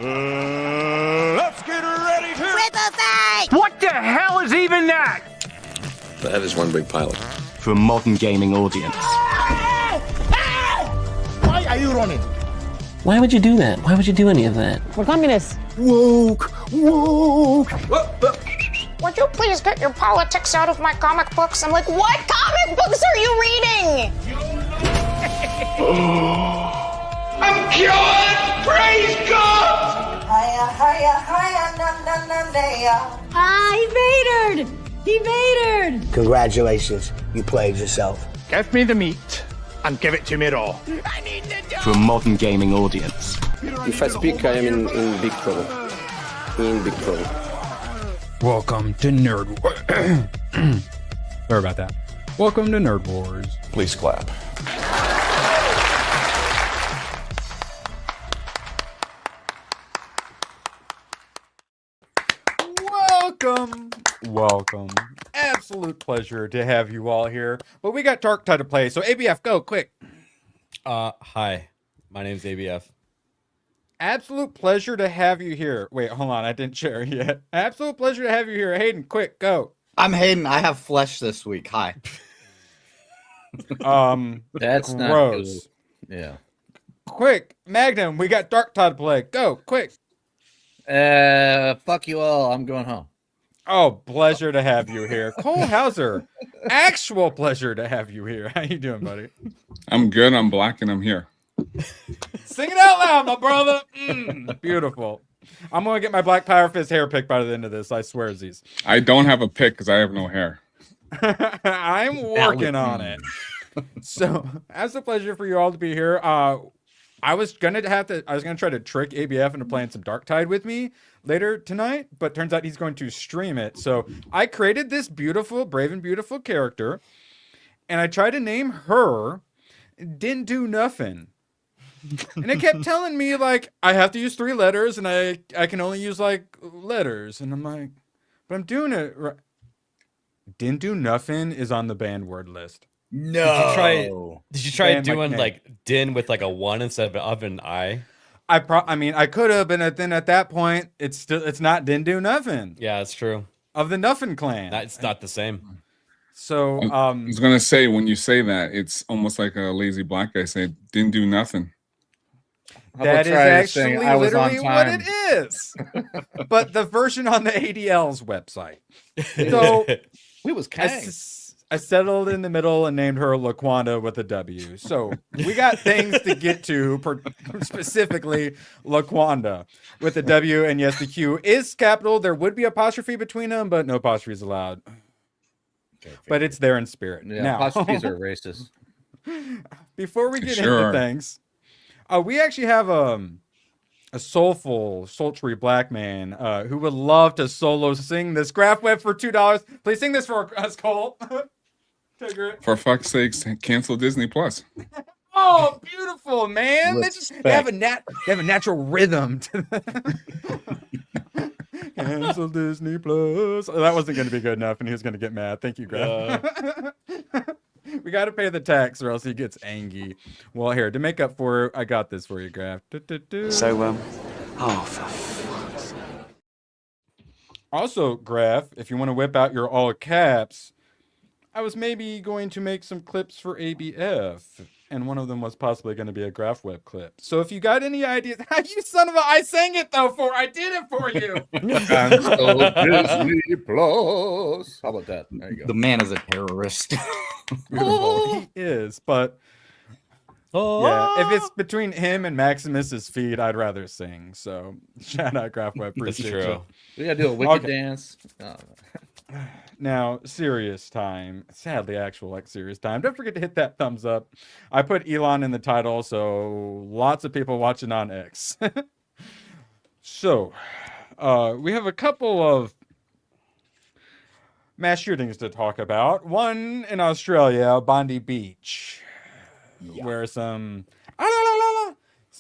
Let's get ready to Triple thing! What the hell is even that? That is one big pilot. For a modern gaming audience. Why are you running? Why would you do that? Why would you do any of that? We're communists. Woke. Would you please get your politics out of my comic books? I'm like, what comic books are you reading? I'm cured! Praise God! Hiya, hiya, hiya, na na na He vatored! He vatored! Congratulations, you played yourself. Give me the meat and give it to me raw. For a modern gaming audience. If I speak, I am in big trouble. In big trouble. Welcome to Nerd Wars. Sorry about that. Welcome to Nerd Wars. Please clap. Welcome. Absolute pleasure to have you all here. But we got Dark Tide to play, so ABF, go quick. Hi. My name's ABF. Absolute pleasure to have you here. Wait, hold on, I didn't share yet. Absolute pleasure to have you here. Hayden, quick, go. I'm Hayden. I have flesh this week. Hi. That's not gross. cool. Yeah. Quick, Magnum, we got Dark Tide to play. Go, quick. Fuck you all. I'm going home. Oh, pleasure to have you here. Cole Hauser, actual pleasure to have you here. How you doing, buddy? I'm good. I'm black and I'm here. Sing it out loud, my brother. Beautiful. I'm going to get my Black Power Fist hair picked by the end of this. I swear, Z's. I don't have a pick because I have no hair. I'm working on it. So, it's a pleasure for you all to be here. I was gonna try to trick ABF into playing some Dark Tide with me later tonight, but turns out he's going to stream it. So I created this beautiful, brave and beautiful character, and I tried to name her. Didn't do nothing. And it kept telling me, like, I have to use 3 letters, and I can only use, like, letters. And I'm like, but I'm doing it right. Didn't do nothing is on the banned word list. No. Did you try Ban doing like din with like a 1 instead of an I? I mean, I could have, and then at that point, it's not didn't do nothing. Yeah, that's true. Of the Nuffin clan. That's not the same. So I was gonna say, when you say that, it's almost like a lazy black guy said, "Didn't do nothing." That is actually literally what it is. But the version on the ADL's website. So We was Kang. I settled in the middle and named her LaQuanda with a W. So we got things to get to, specifically LaQuanda with a W. And yes, the Q is capital. There would be apostrophe between them, but no apostrophes allowed. But it's there in spirit. Yeah, now, apostrophes are racist. Before we get into things, we actually have a soulful, sultry black man who would love to solo sing this graph web for $2. Please sing this for us, Cole. For fuck's sakes, cancel Disney Plus. Oh, beautiful, man! They have a natural rhythm to them. Cancel Disney Plus. Oh, that wasn't going to be good enough, and he was going to get mad. Thank you, Graf. We got to pay the tax, or else he gets angry. Well, here to make up for it, I got this for you, Graf. So, oh, for fuck's sake. Also, Graf, if you want to whip out your all caps, I was maybe going to make some clips for ABF, and one of them was possibly going to be a graph web clip. So if you got any ideas, you son of a, I sang it though I did it for you. Disney Plus. How about that? There you go. The man is a terrorist. Beautiful. He is, but yeah, if it's between him and Maximus's feed, I'd rather sing. So shout out graph web. Appreciate That's true. you. We gotta do a wicked dance. Oh. Now, serious time. Sadly, actual serious time. Don't forget to hit that thumbs up. I put Elon in the title, so lots of people watching on X. So, we have a couple of mass shootings to talk about. One in Australia, Bondi Beach, where some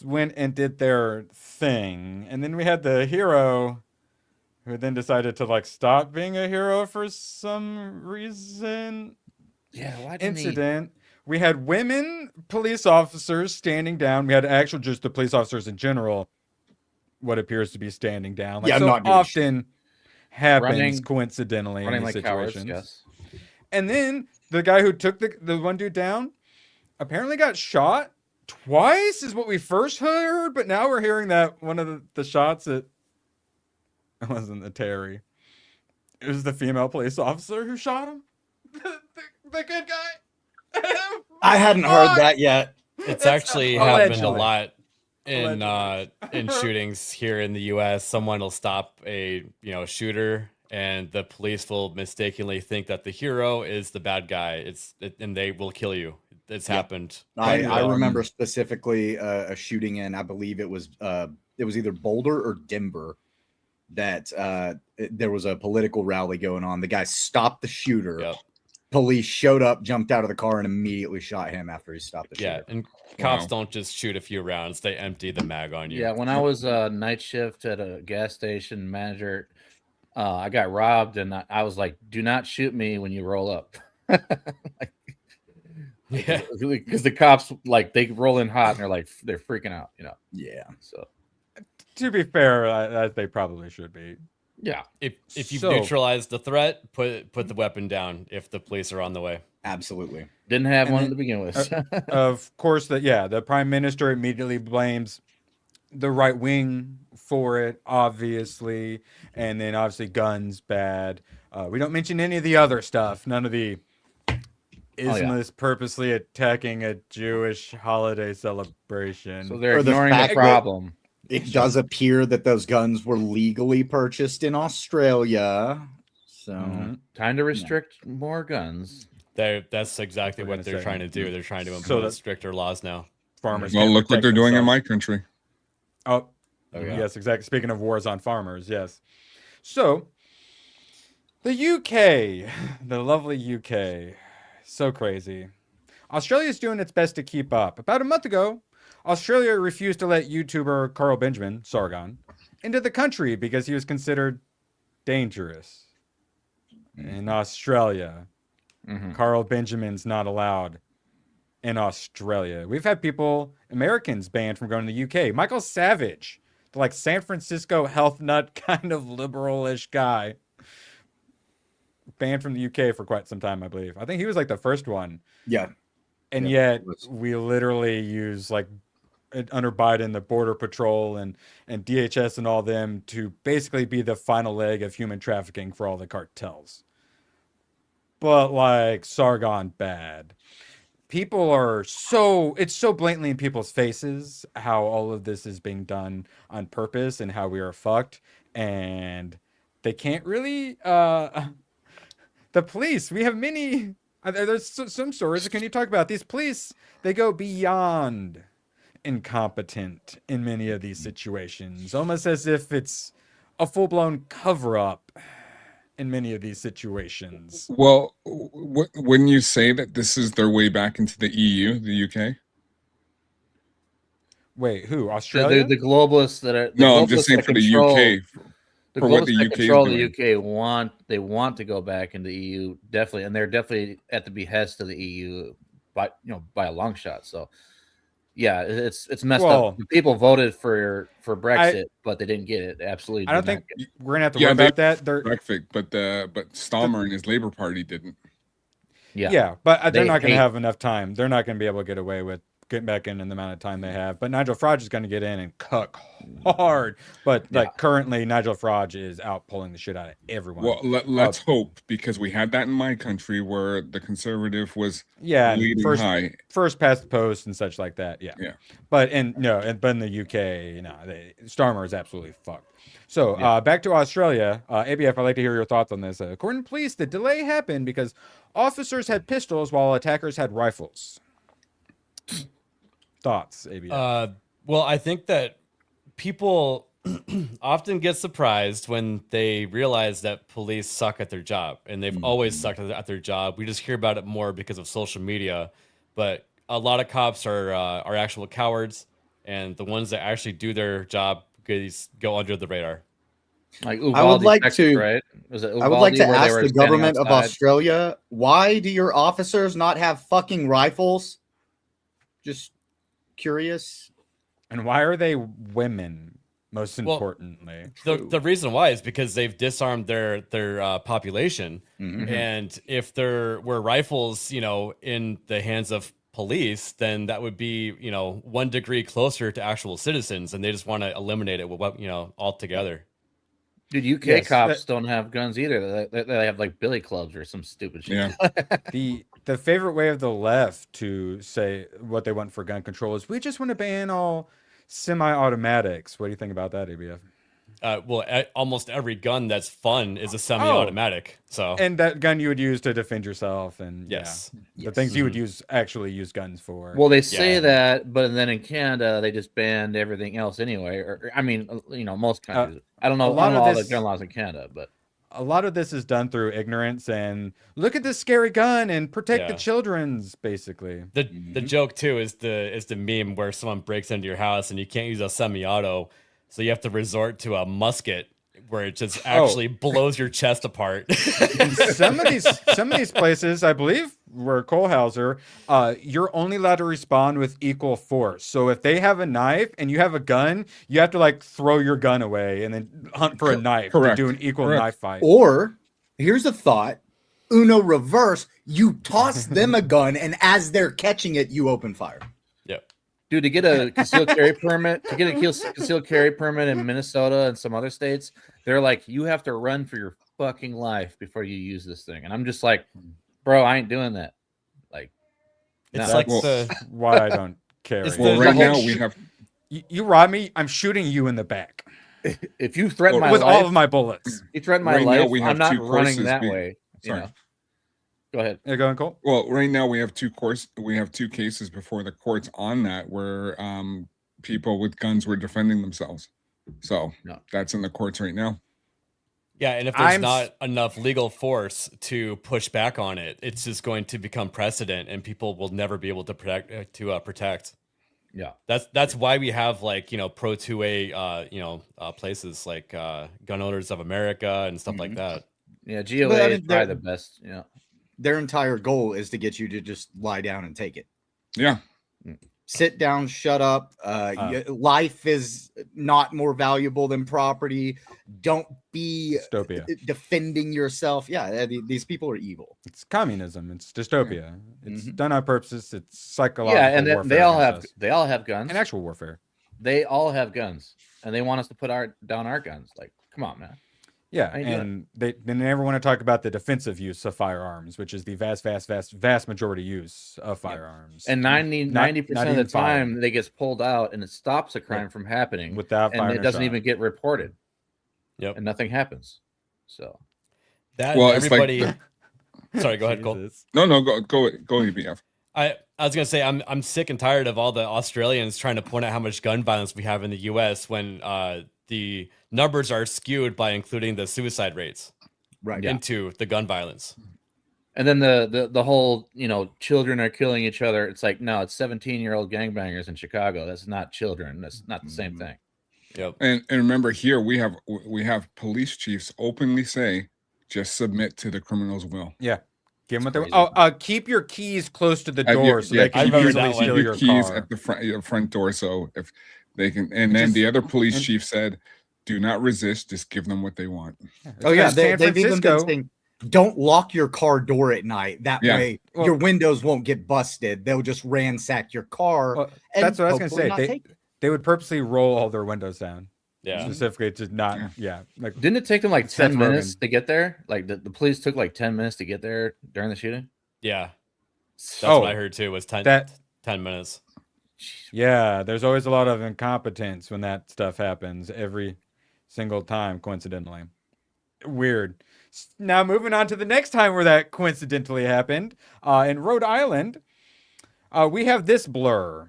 went and did their thing. And then we had the hero who then decided to stop being a hero for some reason. Yeah, why didn't incident. We had women police officers standing down. We had just the police officers in general what appears to be standing down. Like Yeah, I'm so not doing often happens Running- coincidentally in Running these like cowards. situations. Yes. And then the guy who took the one dude down apparently got shot twice, is what we first heard. But now we're hearing that one of the shots it wasn't the Terry. It was the female police officer who shot him. The good guy. I hadn't heard that yet. It's actually happened a lot in Allegedly. in shootings here in the U.S. Someone will stop a shooter, and the police will mistakenly think that the hero is the bad guy. And they will kill you. It's happened. I remember specifically a shooting in, I believe it was either Boulder or Denver, that there was a political rally going on. The guy stopped the shooter. Yep. Police showed up, jumped out of the car, and immediately shot him after he stopped the shooter. Yeah, and cops don't just shoot a few rounds; they empty the mag on you. Yeah, when I was night shift at a gas station manager, I got robbed, and I was like, "Do not shoot me when you roll up." Yeah, because the cops they roll in hot and they're freaking out, Yeah. So To be fair, as they probably should be. yeah, if you've neutralized the threat, put the weapon down if the police are on the way. Absolutely. Didn't have And one then, to begin with. Of course, the prime minister immediately blames the right wing for it, obviously, and then obviously guns bad. We don't mention any of the other stuff. None of the Islamists purposely attacking a Jewish holiday celebration. So they're Or the ignoring the fact that- problem. It does appear that those guns were legally purchased in Australia. So Time to restrict more guns. That's exactly We're what gonna they're say. trying to do. They're trying to So impose that- stricter laws now. farmers. Well, can't look what protect they're doing in themselves. my country. Oh, yeah. yes, exactly. Speaking of wars on farmers, yes. So, the UK, the lovely UK, so crazy. Australia is doing its best to keep up. About a month ago, Australia refused to let YouTuber Carl Benjamin, Sargon, into the country because he was considered dangerous. In Australia, Carl Benjamin's not allowed in Australia. We've had Americans banned from going to the UK. Michael Savage, the San Francisco health nut kind of liberal-ish guy, banned from the UK for quite some time, I believe. I think he was the first one. yeah. And yet we literally use under Biden, the Border Patrol and DHS and all them to basically be the final leg of human trafficking for all the cartels. But Sargon bad. People are it's so blatantly in people's faces how all of this is being done on purpose and how we are fucked. And they can't really, the police, we have many, there's some stories. Can you talk about these police? They go beyond incompetent in many of these situations, almost as if it's a full-blown cover-up in many of these situations. Well, wouldn't you say that this is their way back into the EU, the UK? Wait, who? Australia? The globalists that are No, I'm just saying for the UK. The For what globalists the that UK is control the doing. UK want to go back into the EU definitely, and they're definitely at the behest of the EU by a long shot. So yeah, it's messed up. The people voted for Brexit, but they didn't get it. Absolutely, I don't think we're gonna have to Yeah, worry about that. Brexit, but Stammer and his Labour Party didn't. Yeah, but they're They not going hate- to have enough time. They're not going to be able to get away with getting back in the amount of time they have. But Nigel Farage is going to get in and cook hard. But currently, Nigel Farage is out pulling the shit out of everyone. Well, let's hope, because we had that in my country where the Conservative was leading high. First past the post and such like that. Yeah. But in the UK, Starmer is absolutely fucked. So back to Australia. ABF, I'd like to hear your thoughts on this. According to police, the delay happened because officers had pistols while attackers had rifles. Thoughts, ABF? Well, I think that people often get surprised when they realize that police suck at their job, and they've always sucked at their job. We just hear about it more because of social media, but a lot of cops are actual cowards, and the ones that actually do their job go under the radar. Like I would like Texas, to right? Was it I would like Uvalde to where they ask were the standing government of outside? Australia, why do your officers not have fucking rifles? Just curious. And why are they women? most importantly. The reason why is because they've disarmed their population, Mm-hmm. and if there were rifles, in the hands of police, then that would be 1 degree closer to actual citizens, and they just want to eliminate it with altogether. Dude, UK Yes, cops don't have guns either. They have like billy clubs or some stupid shit. Yeah. The favorite way of the left to say what they want for gun control is we just want to ban all semi-automatics. What do you think about that, ABF? Almost every gun that's fun is a semi-automatic. And that gun you would use to defend yourself, and yes, the things you would actually use guns for. Well, they say that, but then in Canada they just banned everything else anyway. Or I mean, most countries. I don't know. I don't know all the gun laws in Canada, but a lot of this is done through ignorance and look at this scary gun and protect the children's, basically. The joke too is the meme where someone breaks into your house and you can't use a semi-auto, so you have to resort to a musket where it just actually blows your chest apart. In some of these places, I believe, where Kohlhauser, you're only allowed to respond with equal force. So if they have a knife and you have a gun, you have to like throw your gun away and then hunt for a knife to do an equal knife fight. Or here's a thought: Uno reverse. You toss them a gun, and as they're catching it, you open fire. Yep. Dude, to get a concealed carry permit, concealed carry permit in Minnesota and some other states, they're like, you have to run for your fucking life before you use this thing. And I'm just like, bro, I ain't doing that. Like, it's why I don't carry. Well, right now we have. You rob me, I'm shooting you in the back. If you threaten my with life, all of my bullets, you threaten my life. I'm not running that way. Sorry. Go ahead. You're going, Cole. Well, right now we have two cases before the courts on that where people with guns were defending themselves. So that's in the courts right now. Yeah, and if there's not enough legal force to push back on it, it's just going to become precedent, and people will never be able to protect. Yeah, that's why we have like pro 2A places like Gun Owners of America and stuff like that. Yeah, GOA is probably the best. Yeah. Their entire goal is to get you to just lie down and take it. Yeah. Sit down, shut up. Life is not more valuable than property. Don't be defending yourself. Yeah, these people are evil. It's communism. It's dystopia. It's done on purpose. It's psychological. Yeah, and they all have guns. And actual warfare. They all have guns, and they want us to put down our guns. Like, come on, man. Yeah, and they never want to talk about the defensive use of firearms, which is the vast majority use of firearms. And 90% of the time, they get pulled out, and it stops a crime from happening, and it doesn't even get reported. Yep, and nothing happens. So everybody. Sorry, go ahead, Cole. No, go, EBF. I was gonna say I'm sick and tired of all the Australians trying to point out how much gun violence we have in the U.S. when the numbers are skewed by including the suicide rates into the gun violence. And then the whole, children are killing each other. It's like, no, it's 17-year-old gangbangers in Chicago. That's not children. That's not the same thing. Yep. And remember here we have police chiefs openly say, just submit to the criminal's will. Yeah. Give them what they keep your keys close to the door so they can easily steal your keys car. at the front door. So if they can, and then the other police chief said, do not resist, just give them what they want. They've even been saying, don't lock your car door at night. That way your windows won't get busted. They'll just ransack your car. Well, that's what I was going to say. They would purposely roll all their windows down. Yeah. Specifically to not, like, didn't it take them like 10 minutes to get there? Like the police took like 10 minutes to get there during the shooting? Yeah. That's what I heard too, was 10 minutes. Yeah, there's always a lot of incompetence when that stuff happens every single time, coincidentally. Weird. Now, moving on to the next time where that coincidentally happened. In Rhode Island, we have this blur.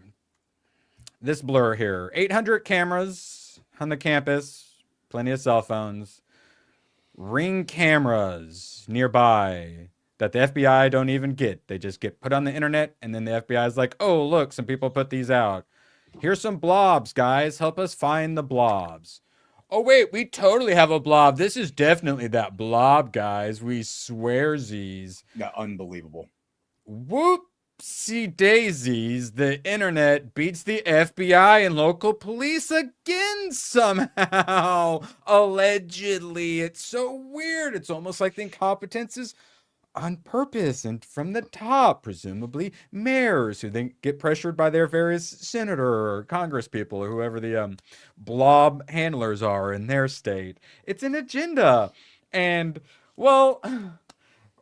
This blur here. 800 cameras on the campus. Plenty of cell phones. Ring cameras nearby that the FBI don't even get. They just get put on the internet, and then the FBI is like, oh, look, some people put these out. Here's some blobs, guys. Help us find the blobs. Oh, wait, we totally have a blob. This is definitely that blob, guys. We swearsies. Yeah, unbelievable. Whoopsie daisies. The internet beats the FBI and local police again won somehow. Allegedly. It's so weird. It's almost like the incompetence is on purpose and from the top, presumably mayors who then get pressured by their various senator or congress people or whoever the blob handlers are in their state. It's an agenda. And, well,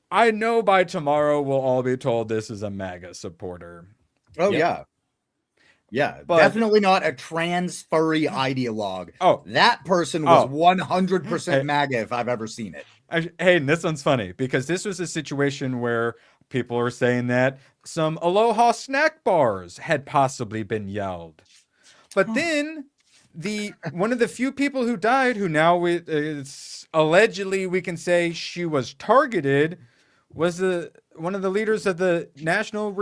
I know by tomorrow we'll all be told this is a MAGA supporter. Oh, yeah. Yeah, But- definitely not a trans furry ideologue. Oh. That person was 100% MAGA if I've ever seen it. Hey, and this one's funny because this was a situation where people are saying that some Aloha snack bars had possibly been yelled. But then one of the few people who died, who now it's allegedly we can say she was targeted, was one of the leaders of the National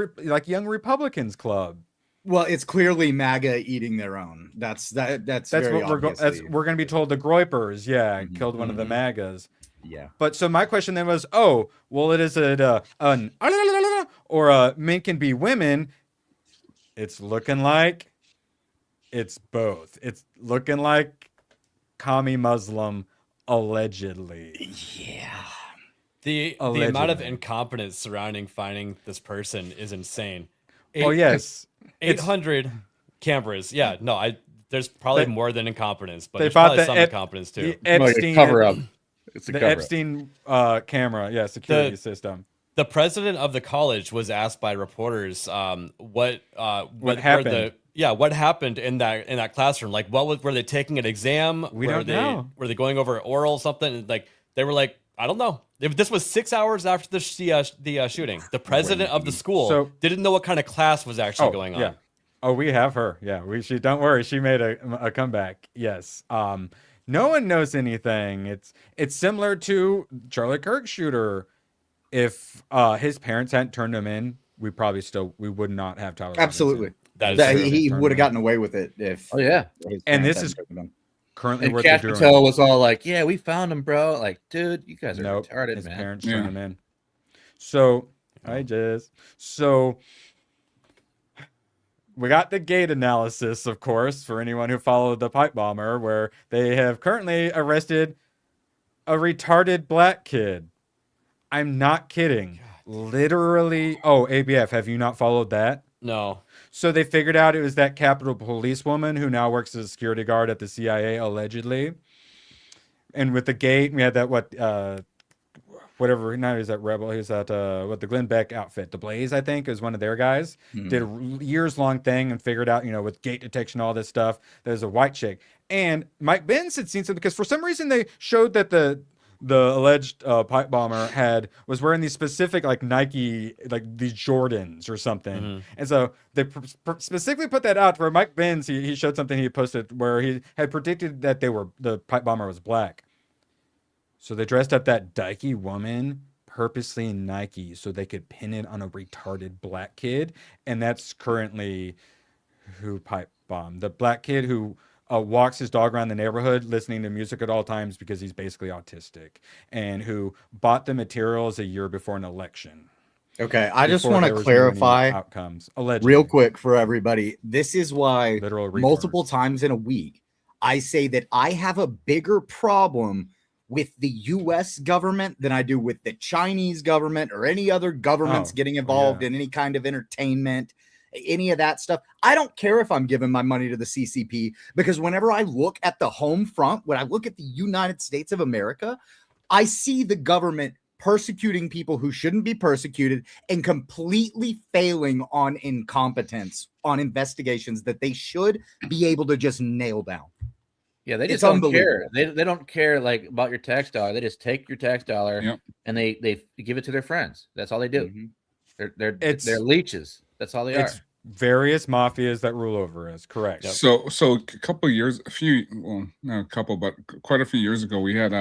Young Republicans Club. Well, it's clearly MAGA eating their own. That's very what we're going to be told. The Groypers, killed one of the MAGAs. Yeah. But so my question then was, is it an or men can be women? It's looking like it's both. It's looking like commie Muslim allegedly. Yeah. The amount of incompetence surrounding finding this person is insane. Yes. 800 cameras. Yeah, no, there's probably more than incompetence, but they there's probably the some incompetence too. The Epstein cover-up. It's the Epstein camera, security system. The president of the college was asked by reporters what happened. What happened in that classroom? Like, were they taking an exam? We don't know. Were they going over oral something? Like, they were like, I don't know. This was 6 hours after the shooting. The president of the school didn't know what kind of class was actually going on. Yeah. Oh, we have her. Yeah, she don't worry. She made a comeback. Yes. No one knows anything. It's similar to Charlie Kirk shooter. If his parents hadn't turned him in, we would not have Tyler. Absolutely. He would have gotten away with it if. Oh yeah. And this is currently what Cash they're doing. Patel was all like, "Yeah, we found him, bro." Like, dude, you guys are retarded, his man. Parents turned him in. So we got the gate analysis, of course, for anyone who followed the pipe bomber, where they have currently arrested a retarded black kid. I'm not kidding. Literally. Oh, ABF, have you not followed that? No. So they figured out it was that Capitol Police woman who now works as a security guard at the CIA, allegedly. And with the gate, we had that whatever. Now he's that rebel. He's that the Glenn Beck outfit, the Blaze, I think, is one of their guys. Did a years-long thing and figured out, with gate detection, all this stuff. There's a white chick, and Mike Benz had seen something because for some reason they showed that the alleged pipe bomber was wearing these specific Nike, these Jordans or something. And so they specifically put that out where Mike Benz, he showed something he posted where he had predicted that the pipe bomber was black. So they dressed up that dykey woman purposely in Nike so they could pin it on a retarded black kid. And that's currently who pipe bombed. The black kid who walks his dog around the neighborhood listening to music at all times because he's basically autistic, and who bought the materials a year before an election. Okay, I just want to clarify outcomes allegedly. Real quick for everybody. This is why multiple times in a week I say that I have a bigger problem with the US government than I do with the Chinese government or any other governments getting involved in any kind of entertainment, any of that stuff. I don't care if I'm giving my money to the CCP, because whenever I look at the home front, when I look at the United States of America, I see the government persecuting people who shouldn't be persecuted and completely failing on incompetence on investigations that they should be able to just nail down. Yeah, they just don't care. They don't care about your tax dollar. They just take your tax dollar and they give it to their friends. That's all they do. They're leeches. That's all they are. Various mafias that rule over us. Correct. Yep. So a couple of years, not a couple, but quite a few years ago, we had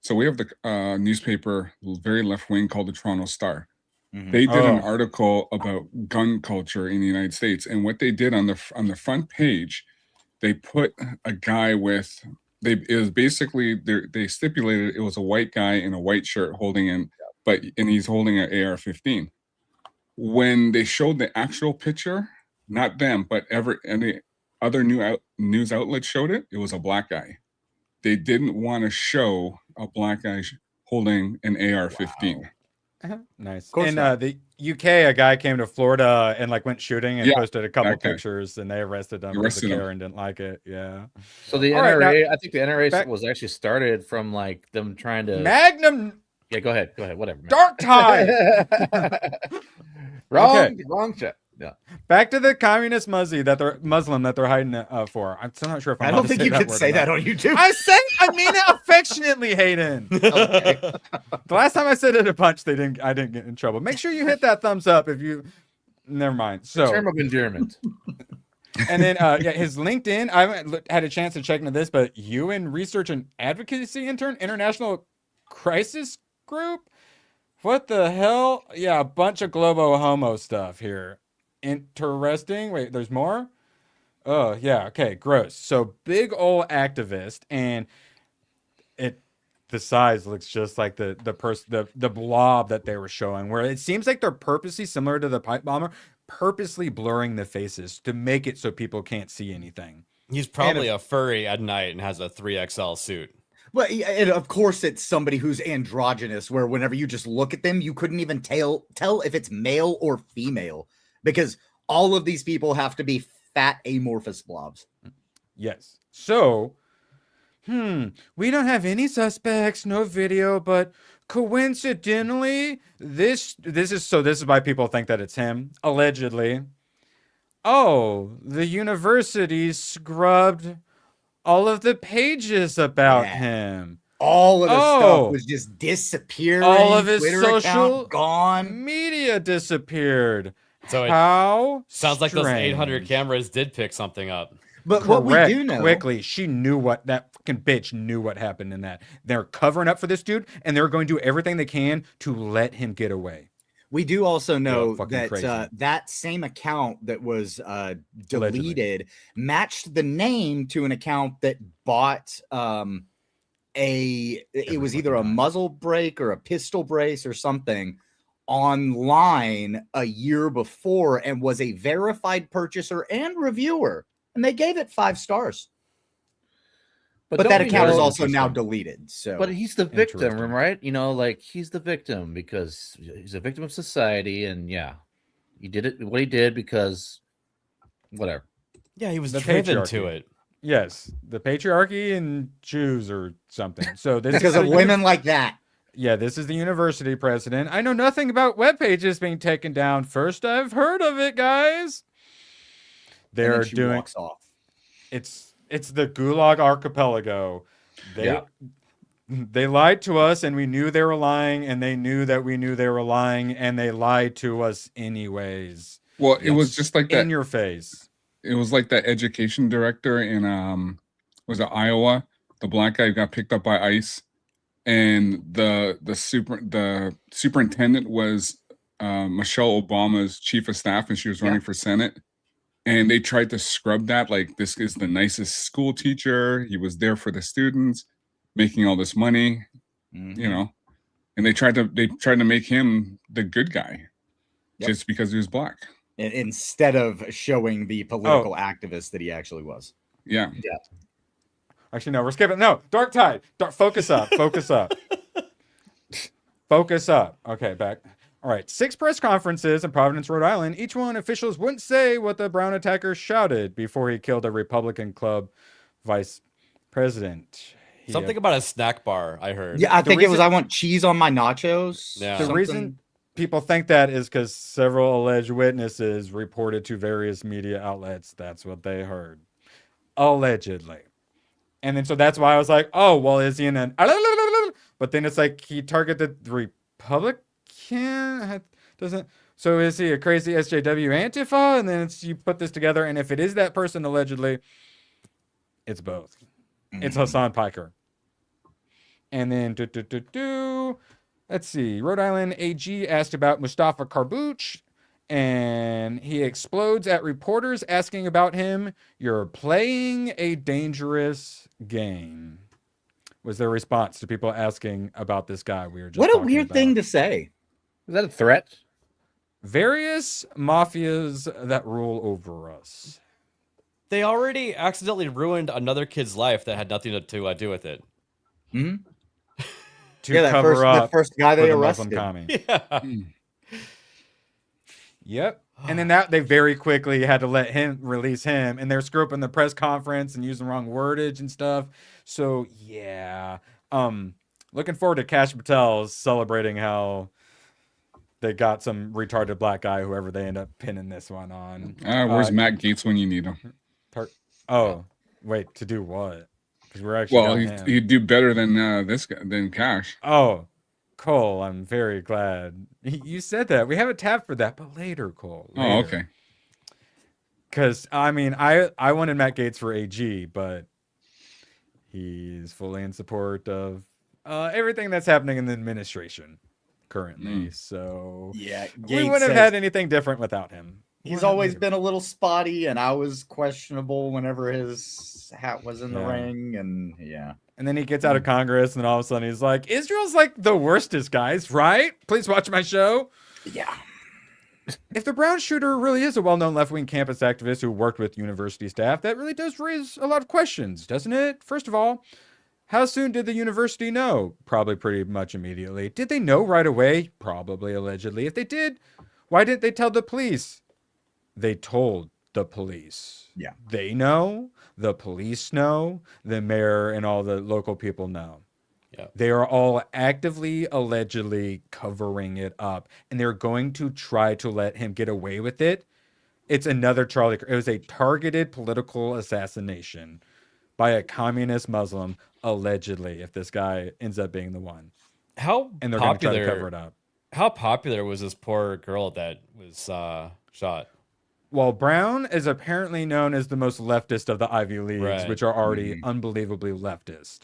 so we have the newspaper, very left wing, called the Toronto Star. They did an article about gun culture in the United States, and what they did on the front page, they put a guy with it was basically they stipulated it was a white guy in a white shirt holding and he's holding an AR-15. When they showed the actual picture, not them, but other news outlets showed it, it was a black guy. They didn't want to show a black guy holding an AR-15. Wow. Nice. course In not. the UK, a guy came to Florida and like went shooting and Yeah, posted a couple that guy. pictures, and they arrested him because Arrested the him. Karen didn't like it. Yeah. So the All right, NRA, now- I think the NRA back- was actually started from like them trying to. Magnum Yeah, go ahead, whatever. man. Dark Tide. Wrong, Okay. wrong shit. Yeah. Back to the communist Muslim that they're hiding for. I'm still not sure if I'm I allowed don't to think say you that could word say or that not. on YouTube. I mean it affectionately, Hayden. Okay. The last time I said it a bunch, I didn't get in trouble. Make sure you hit that thumbs up if you. Never mind. So Term of endearment. and then his LinkedIn. I haven't had a chance to check into this, but UN Research and Advocacy Intern, International Crisis Group. What the hell? Yeah, a bunch of globo homo stuff here. Interesting. Wait, there's more? Oh, yeah. Okay, gross. So big old activist, and the size looks just like the blob that they were showing, where it seems like they're purposely similar to the pipe bomber, purposely blurring the faces to make it so people can't see anything. He's probably a furry at night and has a 3XL suit. Well, and of course, it's somebody who's androgynous, where whenever you just look at them, you couldn't even tell if it's male or female, because all of these people have to be fat, amorphous blobs. Yes. So, we don't have any suspects, no video, but coincidentally, this is why people think that it's him, allegedly. Oh, the university scrubbed all of the pages about him. All of his stuff was just disappearing. All of his Twitter social account gone. media disappeared. So it How sounds like those 800 strange. cameras did pick something up. But what we Correct. do know Quickly, she knew that fucking bitch knew what happened in that. They're covering up for this dude, and they're going to do everything they can to let him get away. We do also know fucking crazy. that same account that was deleted matched the name to an account that bought it was either a muzzle brake or a pistol brace or something online a year before, and was a verified purchaser and reviewer, and they gave it 5 stars. But don't that we account is know- also now deleted. So, But he's the victim, Interesting. right? You know, like he's the victim because he's a victim of society, and yeah, he did it. What he did because, whatever. Yeah, he was The driven patriarchy. to it. Yes, the patriarchy and Jews or something. So this because is of the women like that. Yeah, this is the university president. I know nothing about web pages being taken down. First I've heard of it, guys. And then They're she doing walks off. it's the Gulag Archipelago. They lied to us, and we knew they were lying, and they knew that we knew they were lying, and they lied to us anyways. Well, it was just like that. In your face. It was like that education director in was it Iowa? The black guy who got picked up by ICE, and the superintendent was Michelle Obama's chief of staff, and she was running for Senate. And they tried to scrub that, like, this is the nicest school teacher. He was there for the students, making all this money, you know. And they tried to make him the good guy, just because he was black. Instead of showing the political activist that he actually was. Yeah. Actually, no, we're skipping. No, Dark Tide. Focus up. Focus up. Focus up. Okay, back. All right. 6 press conferences in Providence, Rhode Island. Each one, officials wouldn't say what the brown attacker shouted before he killed a Republican club vice president. Something about a snack bar, I heard. Yeah, I think it was, I want cheese on my nachos. Yeah. The reason people think that is because several alleged witnesses reported to various media outlets. That's what they heard. Allegedly. And then so that's why I was like, oh, well, is he in an... But then it's like he targeted the Republican? Doesn't... So is he a crazy SJW Antifa? And then it's, you put this together, and if it is that person allegedly, it's both. It's Hassan Piker. And then let's see. Rhode Island AG asked about Mustafa Karbouch, and he explodes at reporters asking about him. You're playing a dangerous game, was their response to people asking about this guy we were just What a talking weird about. thing to say. Is that a threat? Various mafias that rule over us. They already accidentally ruined another kid's life that had nothing to do with it. Hmm? To Yeah, that cover first, up that first guy for they the Muslim arrested. commie. Yeah. Yep. And then that they very quickly had to let him release him, and they're screwing up in the press conference and using the wrong wordage and stuff. So yeah. Looking forward to Kash Patel's celebrating how they got some retarded black guy, whoever they end up pinning this one on. Where's Matt Gates when you need him? Oh, wait, to do what? Because we're actually Well, on him. he'd do better than this guy, than Cash. Oh, Cole, I'm very glad you said that. We have a tab for that, but later, Cole. Later. Oh, okay. Because I mean, I wanted Matt Gaetz for AG, but he's fully in support of everything that's happening in the administration currently. So Yeah, we Gates wouldn't have says had anything different without him. he's always been a little spotty, and I was questionable whenever his hat was in the Yeah. ring, and yeah. And then he gets out of Congress, and all of a sudden he's like, Israel's like the worstest, guys, right? Please watch my show. Yeah. If the Brown shooter really is a well-known left-wing campus activist who worked with university staff, that really does raise a lot of questions, doesn't it? First of all, how soon did the university know? Probably pretty much immediately. Did they know right away? Probably, allegedly. If they did, why didn't they tell the police? They told the police. Yeah. They know, the police know, the mayor and all the local people know. Yeah. They are all actively, allegedly covering it up, and they're going to try to let him get away with it. It's another Charlie. It was a targeted political assassination by a communist Muslim, allegedly, if this guy ends up being the one. How And they're going to try to popular? cover it up. How popular was this poor girl that was shot? Well, Brown is apparently known as the most leftist of the Ivy Leagues, Right. which are already unbelievably leftist.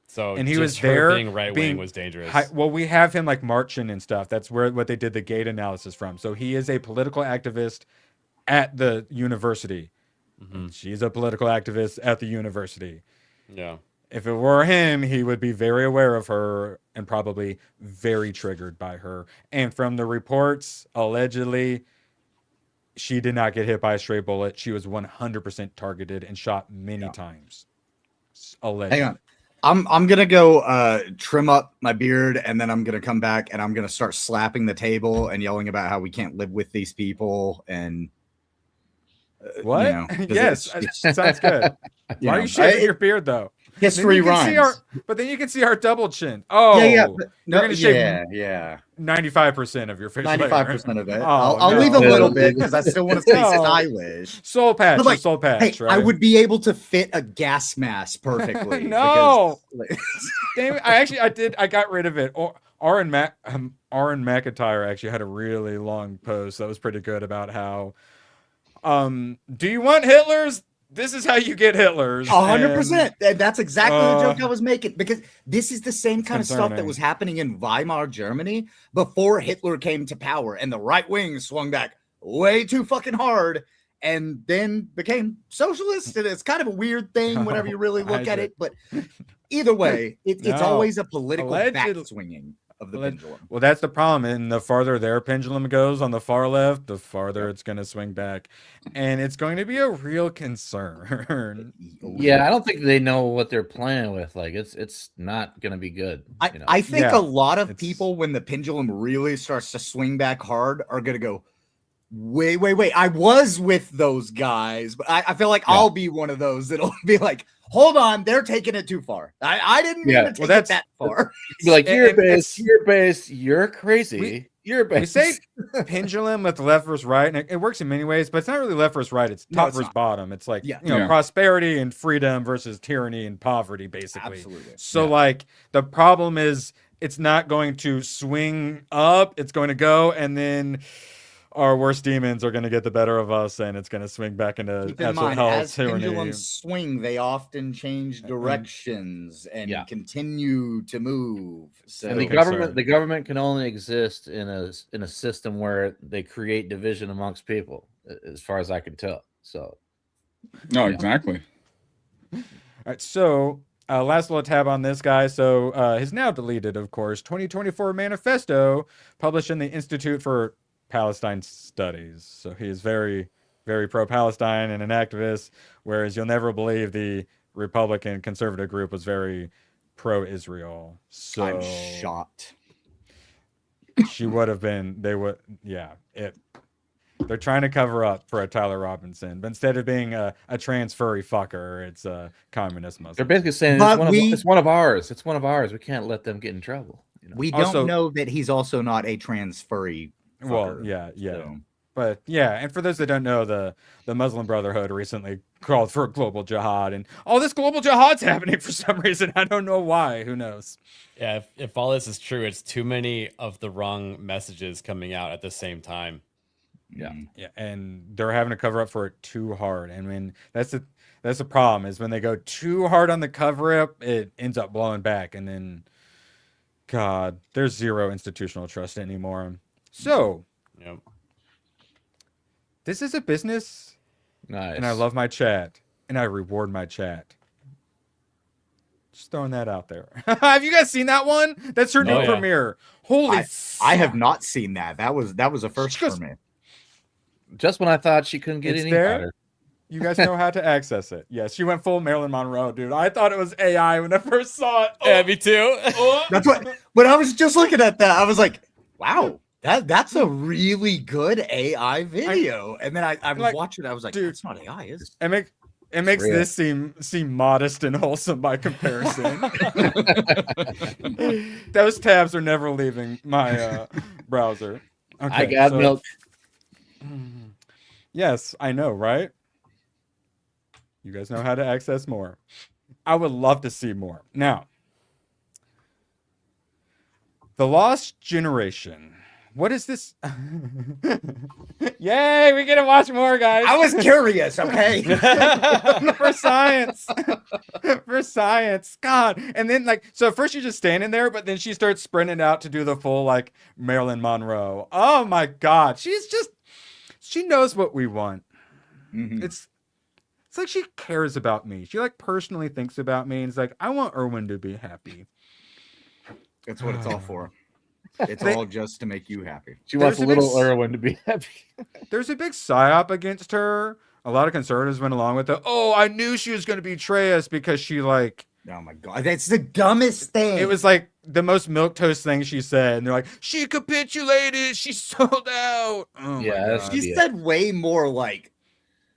So And he just was her there being right wing was dangerous. Well, we have him like marching and stuff. That's what they did the gate analysis from. So he is a political activist at the university. She's a political activist at the university. Yeah. If it were him, he would be very aware of her and probably very triggered by her. And from the reports, allegedly, she did not get hit by a stray bullet. She was 100% targeted and shot many times. Allegedly. Hang on. I'm gonna go trim up my beard, and then I'm gonna come back and I'm gonna start slapping the table and yelling about how we can't live with these people. And What? you know, 'cause Yes, sounds good. Why are you shaving your beard though? History rhymes. But then you can see our double chin. Oh, yeah. But you're gonna shave yeah. 95% of your facial hair. 95% of it. Oh, I'll no. leave a little bit because I still want to stay No. stylish. Soul patch, But, like, soul patch, Hey, right? I would be able to fit a gas mask perfectly. No. because, Damn it. I got rid of it. Aaron McIntyre actually had a really long post that was pretty good about how do you want Hitlers? This is how you get Hitlers. 100%. And that's exactly the joke uh, I was making, because this is the same kind of stuff that concerning. was happening in Weimar Germany before Hitler came to power, and the right wing swung back way too fucking hard and then became socialist. And it's kind of a weird thing whenever you really look at it. But either way, it's No. always a political Allegedly. backswinging of the pendulum. Well, that's the problem. And the farther their pendulum goes on the far left, the farther it's going to swing back. And it's going to be a real concern. Yeah, I don't think they know what they're playing with. Like it's not going to be good. You know? I think Yeah, a lot of people, when the pendulum really starts to swing back hard, are going to go, wait. I was with those guys, but I feel like I'll be one of those that'll be like, hold on, they're taking it too far. I didn't mean to take it that far. Be like, you're And based, you're crazy. You're We based. say pendulum with left versus right, and it works in many ways, but it's not really left versus right. It's No, top it's versus not. bottom. It's like, Yeah. Yeah. prosperity and freedom versus tyranny and poverty, basically. Absolutely. So, like, the problem is it's not going to swing up. It's going to go, and then our worst demons are going to get the better of us, and it's going to swing back into Keep in absolute mind, hell, as tyranny. pendulums swing, they often change directions and Yeah. continue to move. So And the government can only exist in a system where they create division amongst people, as far as I can tell. So No, Yeah. exactly. All right, so last little tab on this guy. So his now deleted, of course, 2024 manifesto published in the Institute for Palestine Studies. So he is very very pro-Palestine and an activist, whereas you'll never believe the Republican conservative group was very pro-Israel. So I'm shocked. she would have been. They would. Yeah. They're trying to cover up for a Tyler Robinson, but instead of being a trans furry fucker, it's a communist Muslim. They're basically saying it's one of ours. It's one of ours. We can't let them get in trouble. You know? We don't know that he's also not a trans furry fucker. Well, yeah. So. But yeah, and for those that don't know, the Muslim Brotherhood recently called for a global jihad, and all this global jihad's happening for some reason. I don't know why. Who knows? Yeah, if all this is true, it's too many of the wrong messages coming out at the same time. Yeah, and they're having to cover up for it too hard. And when that's the problem is when they go too hard on the cover up, it ends up blowing back, and then God, there's zero institutional trust anymore. So, this is a business, and I love my chat, and I reward my chat. Just throwing that out there. Have you guys seen that one? That's her new premiere. Holy! I have not seen that. That was a first for me. Just when I thought she couldn't get any better. You guys know how to access it. Yes, she went full Marilyn Monroe, dude. I thought it was AI when I first saw it. Yeah, me too. That's what. When I was just looking at that, I was like, "Wow, that's a really good AI video." And then I was watching it. I was like, "Dude, it's not AI, is it?" It makes this seem modest and wholesome by comparison. Those tabs are never leaving my browser. Okay, I got milk. Yes, I know, right? You guys know how to access more. I would love to see more. Now, The Lost Generation. What is this? Yay, we get to watch more, guys. I was curious, okay? For science. For science. God. And then, so first she's just standing there, but then she starts sprinting out to do the full, Marilyn Monroe. Oh, my God. She knows what we want. Mm-hmm. It's like she cares about me. She, personally thinks about me, and it's like, I want Erwin to be happy. That's what it's all for. It's all just to make you happy. She wants little Erwin to be happy. There's a big psyop against her. A lot of conservatives went along with it. Oh, I knew she was going to betray us because she Oh my God, that's the dumbest thing. It was the most milquetoast thing she said, and they're like, she capitulated, she sold out. Oh yeah, she said way more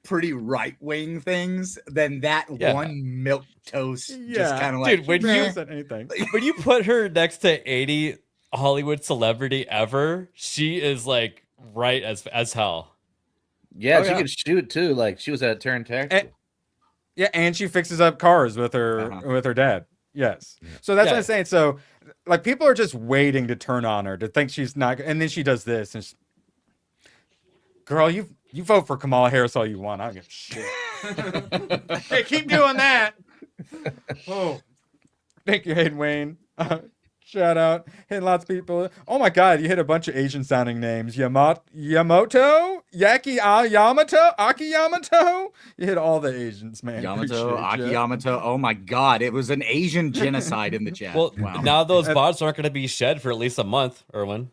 pretty right wing things than that one milquetoast. Yeah, just kind of dude, when you said anything. When you put her next to 80 Hollywood celebrity ever, she is right as hell. Yeah, she could shoot too. She was at Turn Tactical. Yeah, and she fixes up cars with her dad. Yes. So that's what I'm saying. So people are just waiting to turn on her, to think she's not, and then she does this, and girl, you vote for Kamala Harris all you want. I don't give a shit. Hey, keep doing that. Oh, thank you, Hayden Wayne. Shout out, hitting lots of people. Oh my God, you hit a bunch of Asian sounding names. Yamato, Yaki Yamato, Aki Yamato. You hit all the Asians, man. Yamato, Aki Yamato. Oh my God, it was an Asian genocide in the chat. Well, now those bots aren't going to be shed for at least a month, Erwin.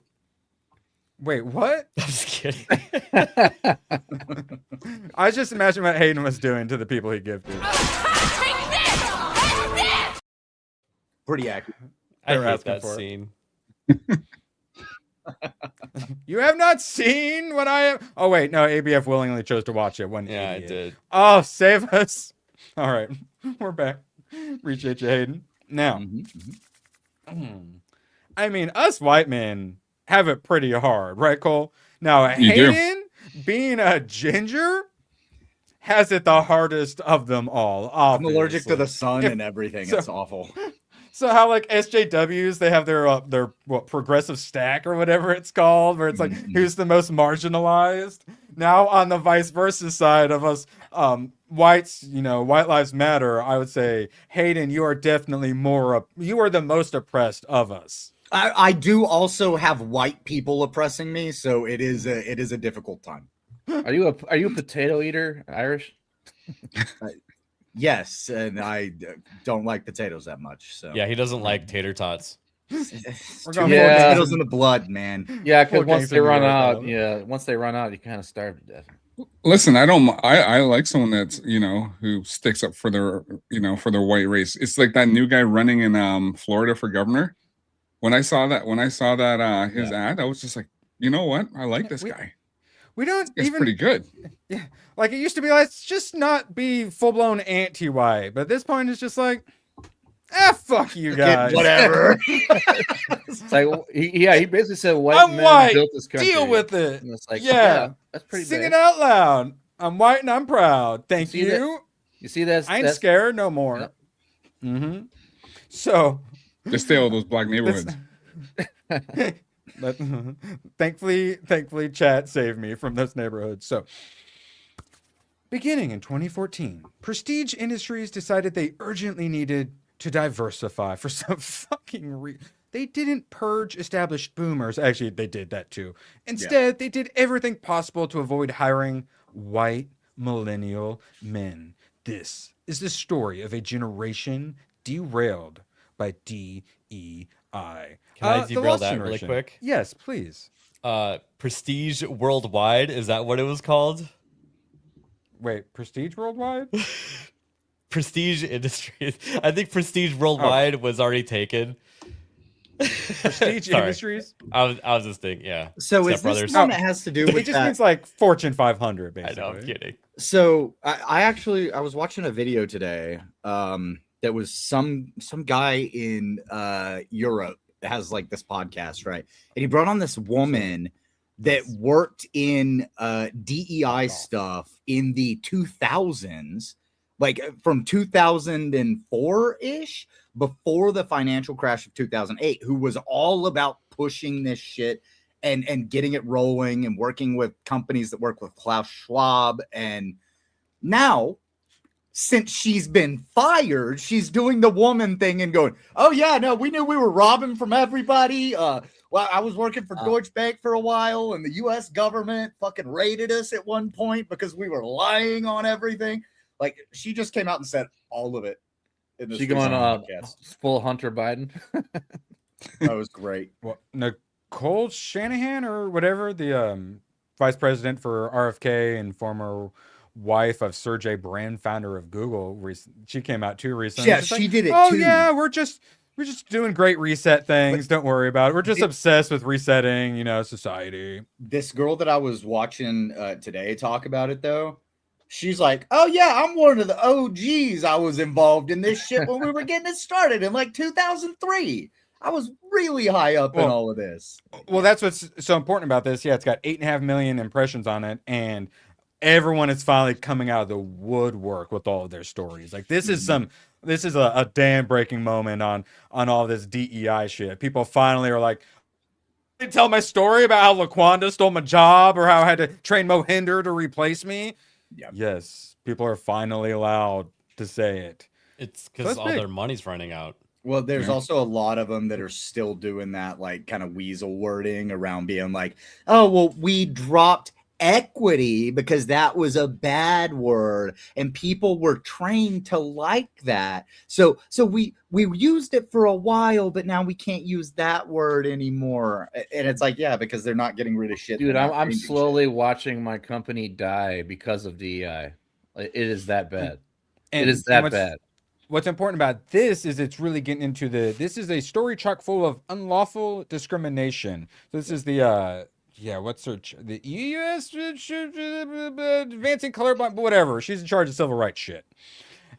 Wait, what? I'm just kidding. I just imagine what Hayden was doing to the people he gifted. Pretty accurate. I hate that scene. You have not seen what I have. Oh wait, no. ABF willingly chose to watch it. Yeah, I did. Oh, save us! All right, we're back. Appreciate you, Hayden. Now, I mean, us white men have it pretty hard, right, Cole? Now, Hayden, being a ginger, has it the hardest of them all. Obviously. I'm allergic to the sun and everything. It's awful. So how SJWs, they have their progressive stack or whatever it's called, where it's who's the most marginalized. Now on the vice versa side of us whites, White Lives Matter, I would say, Hayden, you are definitely you are the most oppressed of us. I do also have white people oppressing me, so it is a difficult time. Are you a potato eater, Irish? Yes, and I don't like potatoes that much. So yeah, he doesn't like tater tots. We're going potatoes in the blood, man. Yeah, because once they run out, you kind of starve to death. Listen, I like someone that's, who sticks up for their, for their white race. It's like that new guy running in Florida for governor. When I saw that his ad, I was just like, you know what? I like this guy. We don't It's even pretty good. Yeah, like it used to be. Let's just not be full blown anti-white, but at this point, it's just like, fuck you guys. Whatever. It's like, he basically said white I'm men white. built this country. Deal with it. And it's like, Yeah. that's pretty Sing big. it out loud. I'm white and I'm proud. Thank You see you. You see that's I ain't scared no more. Mm-hmm. So Just stay all those black neighborhoods. But thankfully, chat saved me from this neighborhood. So, beginning in 2014, Prestige Industries decided they urgently needed to diversify for some fucking reason. They didn't purge established boomers. Actually, they did that too. Instead, they did everything possible to avoid hiring white millennial men. This is the story of a generation derailed by DEI. Can I derail that really quick? Yes, please. Prestige Worldwide, is that what it was called? Wait, Prestige Worldwide? Prestige Industries. I think Prestige Worldwide was already taken. Prestige Industries? I was just thinking, yeah. So is this one that has to do with it just that? means like Fortune 500, basically. I know, I'm kidding. So I was watching a video today that was some guy in Europe that has like this podcast, right? And he brought on this woman that worked in DEI stuff in the 2000s, like from 2004-ish, before the financial crash of 2008, who was all about pushing this shit and getting it rolling and working with companies that work with Klaus Schwab. And now, since she's been fired, she's doing the woman thing and going, oh yeah, no, we knew we were robbing from everybody. Well, I was working for Deutsche Bank for a while, and the U.S. government fucking raided us at one point because we were lying on everything. Like, she just came out and said all of it. She going full Hunter Biden. That was great. Well, Nicole Shanahan or whatever, the vice president for RFK and former wife of Sergey Brin, founder of Google, she came out too recently. Yeah, she did it oh, too. Yeah, we're just doing great reset things. Don't worry about it. We're just obsessed with resetting, society. This girl that I was watching today talk about it, though, she's like, oh yeah, I'm one of the OGs. I was involved in this shit when we were getting it started in like 2003. I was really high up in all of this. Well, that's what's so important about this. Yeah, it's got 8.5 million impressions on it, and everyone is finally coming out of the woodwork with all of their stories. Like this is a dam breaking moment on all this DEI shit. People finally are like, they tell my story about how Laquanda stole my job or how I had to train Mohinder to replace me. Yep. Yes, people are finally allowed to say it. It's because all their money's running out. Well, there's also a lot of them that are still doing that, like, kind of weasel wording around being like, oh, well, we dropped equity because that was a bad word and people were trained to like that. So we used it for a while, but now we can't use that word anymore. And it's like, yeah, because they're not getting rid of shit. Dude, I'm slowly watching my company die because of DEI. It is that bad. It is that bad. What's important about this is it's really getting into this is a story chock full of unlawful discrimination. So this is the the U.S. advancing colorblind, whatever. She's in charge of civil rights shit.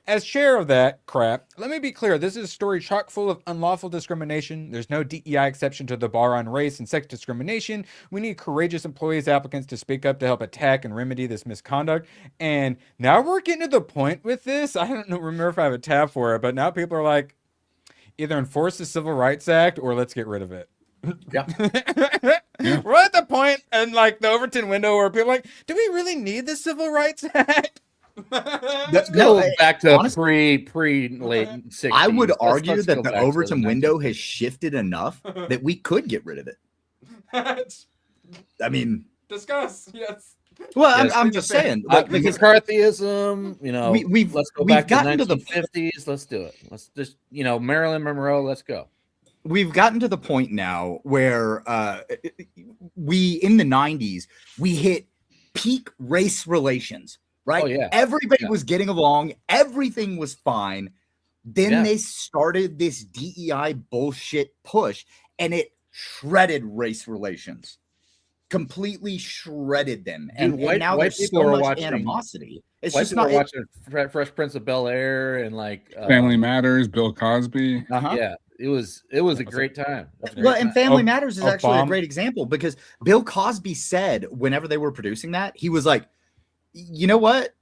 As chair of that crap, let me be clear. This is a story chock full of unlawful discrimination. There's no DEI exception to the bar on race and sex discrimination. We need courageous employees, applicants to speak up to help attack and remedy this misconduct. And now we're getting to the point with this. I don't remember if I have a tab for it, but now people are like, either enforce the Civil Rights Act or let's get rid of it. Yeah. We're at the point in like the Overton window where people are like, do we really need the Civil Rights Act? Let's go back to honestly, pre late 60s. I would argue that the Overton window has shifted enough that we could get rid of it. I mean, discuss. Yes. Well, yes, I'm just saying, because McCarthyism, let's go back to the 1950s. Let's do it. Let's just, Marilyn Monroe. Let's go. We've gotten to the point now where we in the 90s we hit peak race relations, right? Oh, yeah. Everybody Yeah. was getting along, everything was fine. Then Yeah. they started this DEI bullshit push, and it shredded race relations, completely shredded them. Dude, And now white there's people so are much watching animosity. It's white just people not are watching Fresh Prince of Bel-Air and like Family Matters, Bill Cosby. Uh-huh. Yeah, it was a great time. It was a Well, great and time. Family Matters is actually a Obama- great example, because Bill Cosby said whenever they were producing that, he was like, you know what?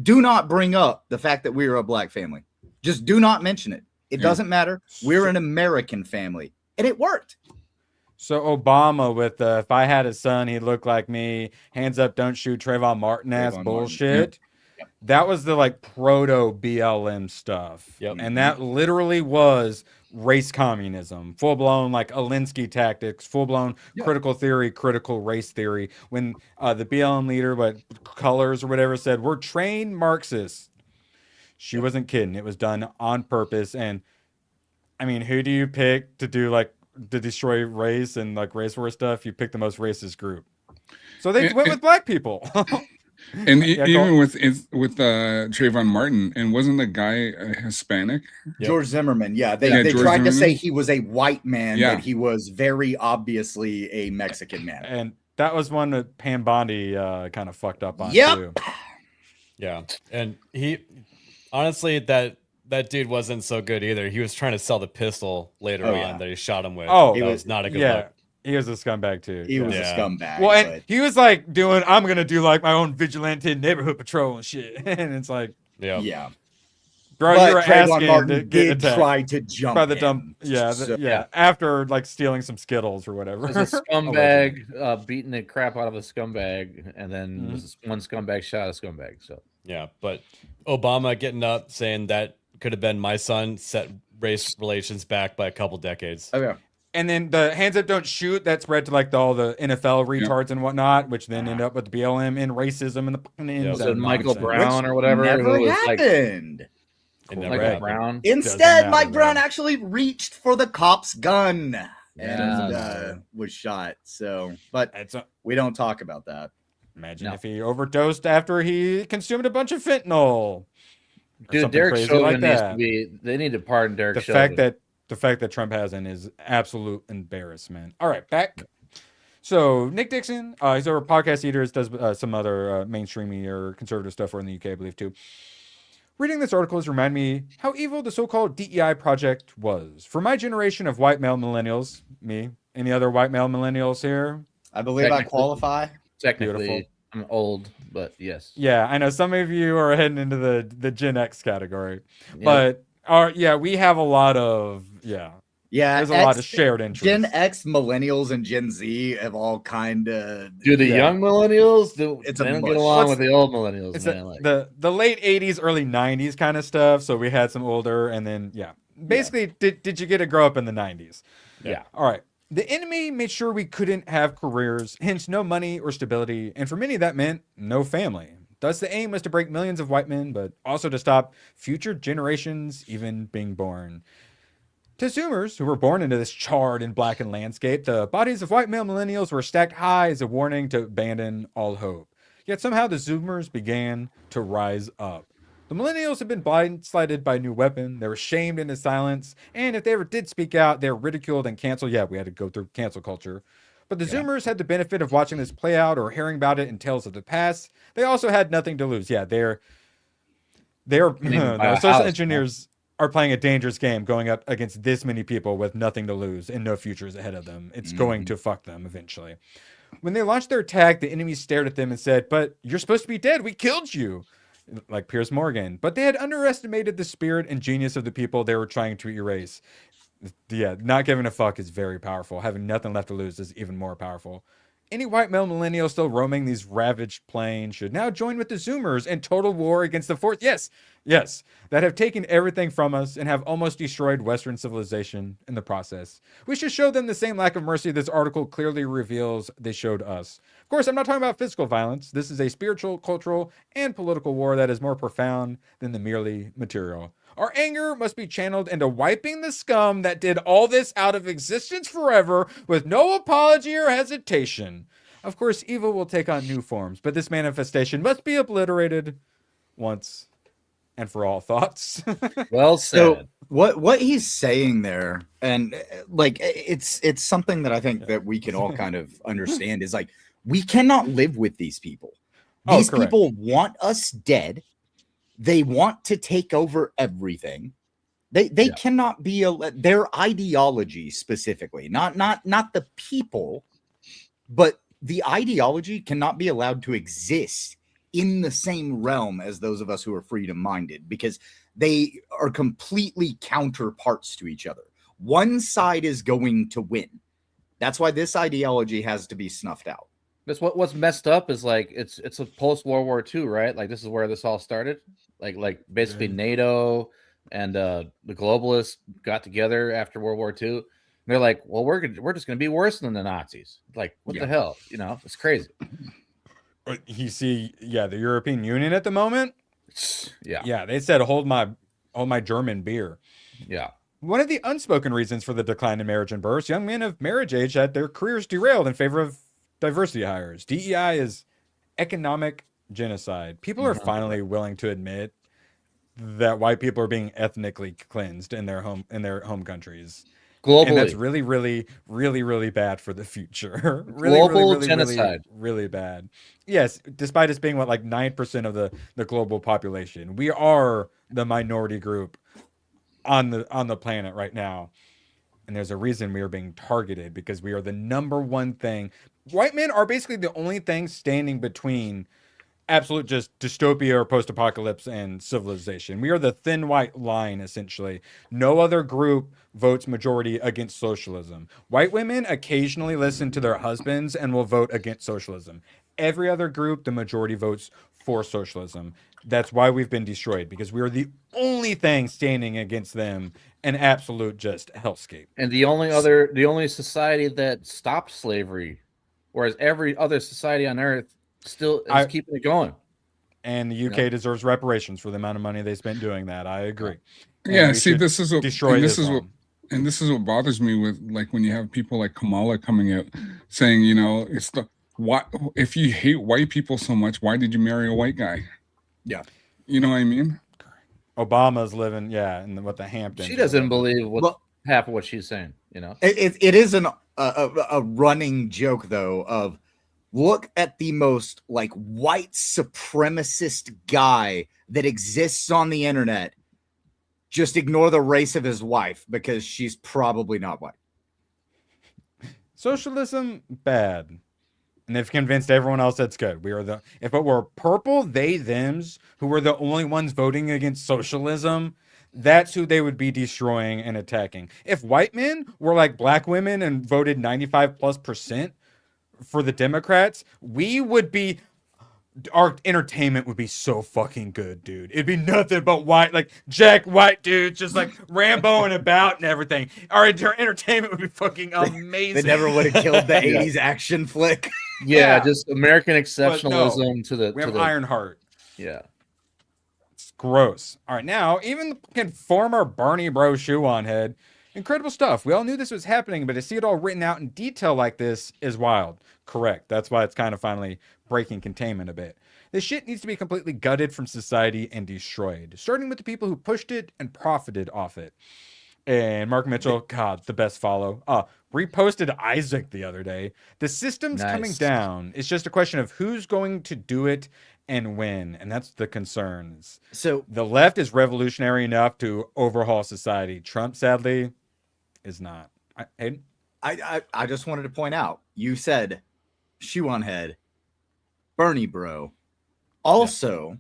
Do not bring up the fact that we are a black family. Just do not mention it. It doesn't matter. We're an American family. And it worked. So Obama with if I had a son, he'd look like me. Hands up, don't shoot Trayvon Martin ass Trayvon bullshit. Yep. That was the like proto BLM stuff. Yep. And that literally was race communism, full blown like Alinsky tactics, full blown critical theory, critical race theory. When the BLM leader, but Colors or whatever, said we're trained Marxists, she wasn't kidding. It was done on purpose. And I mean, who do you pick to do like to destroy race and like race war stuff? You pick the most racist group. So they went with black people. And even with Trayvon Martin, and wasn't the guy Hispanic? Yep. George Zimmerman. Yeah. They George tried to Zimmerman? say he was a white man, Yeah. but he was very obviously a Mexican man. And that was one that Pam Bondi kind of fucked up on too. Yeah. And he honestly that dude wasn't so good either. He was trying to sell the pistol later on that he shot him with. Oh, that was not a good look. He was a scumbag too. He was a scumbag. Well, and he was like I'm gonna do like my own vigilante neighborhood patrol and shit. And it's like, yeah. Bro, But you were Trayvon asking Martin to get did attacked try to jump by the him. dumb. Yeah, So- after like stealing some Skittles or whatever. There's a scumbag beating the crap out of a scumbag, and then this one scumbag shot a scumbag. So yeah, but Obama getting up saying that could have been my son set race relations back by a couple decades. Oh yeah. And then the hands up, don't shoot that spread to like all the NFL retards and whatnot, which then end up with the BLM and racism and the fucking ends was it of Michael nonsense. Brown or whatever? Never who was happened. It never Michael happened. Brown. Instead, matter, Mike Brown man. actually reached for the cop's gun and Yeah. was shot. So, but It's we don't talk about that. Imagine No. if he overdosed after he consumed a bunch of fentanyl. Or Dude, something Derek crazy Chauvin like needs that. to be. They need to pardon Derek The Chauvin. fact that Trump hasn't is absolute embarrassment. All right, back. So Nick Dixon, he's over at Podcast Eaters, does some other mainstreamy or conservative stuff over in the UK, I believe, too. Reading this article has reminded me how evil the so-called DEI project was. For my generation of white male millennials, me, any other white male millennials here? I believe I Technically- qualify. Technically, Beautiful. I'm old, but yes. Yeah, I know some of you are heading into the Gen X category, Yeah. but we have a lot of Yeah, there's a lot of shared interests. Gen X, millennials, and Gen Z have all kind of. Do the young millennials? It's They a don't mush. get along What's- with the old millennials, It's man. Like, the late 80s, early 90s kind of stuff. So we had some older, and then basically, did you get to grow up in the 90s? yeah. All right. The enemy made sure we couldn't have careers, hence no money or stability, and for many that meant no family. Thus, the aim was to break millions of white men, but also to stop future generations even being born. To Zoomers, who were born into this charred and blackened landscape, the bodies of white male millennials were stacked high as a warning to abandon all hope. Yet somehow the Zoomers began to rise up. The millennials had been blindsided by a new weapon. They were shamed into silence. And if they ever did speak out, they were ridiculed and canceled. Yeah, we had to go through cancel culture. But the Zoomers had the benefit of watching this play out or hearing about it in tales of the past. They also had nothing to lose. Yeah, they're buy a social house, engineers are playing a dangerous game going up against this many people with nothing to lose and no futures ahead of them. It's going to fuck them eventually. When they launched their attack, the enemy stared at them and said, "But you're supposed to be dead. We killed you." Like Piers Morgan. But they had underestimated the spirit and genius of the people they were trying to erase. Yeah, not giving a fuck is very powerful. Having nothing left to lose is even more powerful. Any white male millennial still roaming these ravaged plains should now join with the Zoomers in total war against the force. Yes, that have taken everything from us and have almost destroyed Western civilization in the process. We should show them the same lack of mercy this article clearly reveals they showed us. Of course, I'm not talking about physical violence. This is a spiritual, cultural, and political war that is more profound than the merely material. Our anger must be channeled into wiping the scum that did all this out of existence forever with no apology or hesitation. Of course, evil will take on new forms, but this manifestation must be obliterated once and for all. Thoughts? Well So said. what he's saying there, and like it's something that I think that we can all kind of understand is like we cannot live with these people. These people want us dead. They want to take over everything. They cannot be their ideology specifically, not the people, but the ideology cannot be allowed to exist in the same realm as those of us who are freedom minded, because they are completely counterparts to each other. One side is going to win. That's why this ideology has to be snuffed out. That's what's messed up is like it's a post World War II, right? Like this is where this all started. Like basically NATO and the globalists got together after World War II. And they're like, well, we're just going to be worse than the Nazis. Like, what the hell? You know, it's crazy. You see, the European Union at the moment. Yeah. They said hold my German beer. Yeah. One of the unspoken reasons for the decline in marriage and births, young men of marriage age had their careers derailed in favor of diversity hires. DEI is economic genocide. People are finally willing to admit that white people are being ethnically cleansed in their home countries. Globally. And that's really, really, really, really bad for the future. Global genocide. Really bad. Yes, despite us being 9% of the global population, we are the minority group on the planet right now. And there's a reason we are being targeted, because we are the number one thing. White men are basically the only thing standing between absolute just dystopia or post-apocalypse and civilization. We are the thin white line, essentially. No other group votes majority against socialism. White women occasionally listen to their husbands and will vote against socialism. Every other group, the majority votes for socialism. That's why we've been destroyed, because we are the only thing standing against them, an absolute just hellscape. And the only society that stopped slavery, whereas every other society on earth still is keeping it going. And the UK deserves reparations for the amount of money they spent doing that. I agree. Yeah, see, this is what Islam. bothers me with, like, when you have people like Kamala coming out saying, it's why, if you hate white people so much, why did you marry a white guy? Yeah. You know what I mean? Obama's living, in the Hamptons. She doesn't believe half of what she's saying, It is a running joke, though, of look at the most white supremacist guy that exists on the internet. Just ignore the race of his wife because she's probably not white. Socialism, bad. And they've convinced everyone else that's good. If it were purple, they, thems, who were the only ones voting against socialism, that's who they would be destroying and attacking. If white men were like black women and voted 95+% for the Democrats, our entertainment would be so fucking good, dude. It'd be nothing but white, Jack White dudes, just Ramboing about and everything. Our entertainment would be fucking amazing. They never would have killed the 80s action flick. Yeah, just American exceptionalism to the. We have Ironheart. Yeah. It's gross. All right, now, even the former Bernie Bro shoe on head. Incredible stuff. We all knew this was happening, but to see it all written out in detail like this is wild. Correct. That's why it's kind of finally breaking containment a bit. This shit needs to be completely gutted from society and destroyed, starting with the people who pushed it and profited off it. And Mark Mitchell, God, the best follow. Reposted Isaac the other day. The system's coming down. It's just a question of who's going to do it and when, and that's the concerns. So the left is revolutionary enough to overhaul society. Trump, sadly, is not. I just wanted to point out, you said shoe on head, Bernie Bro. Also,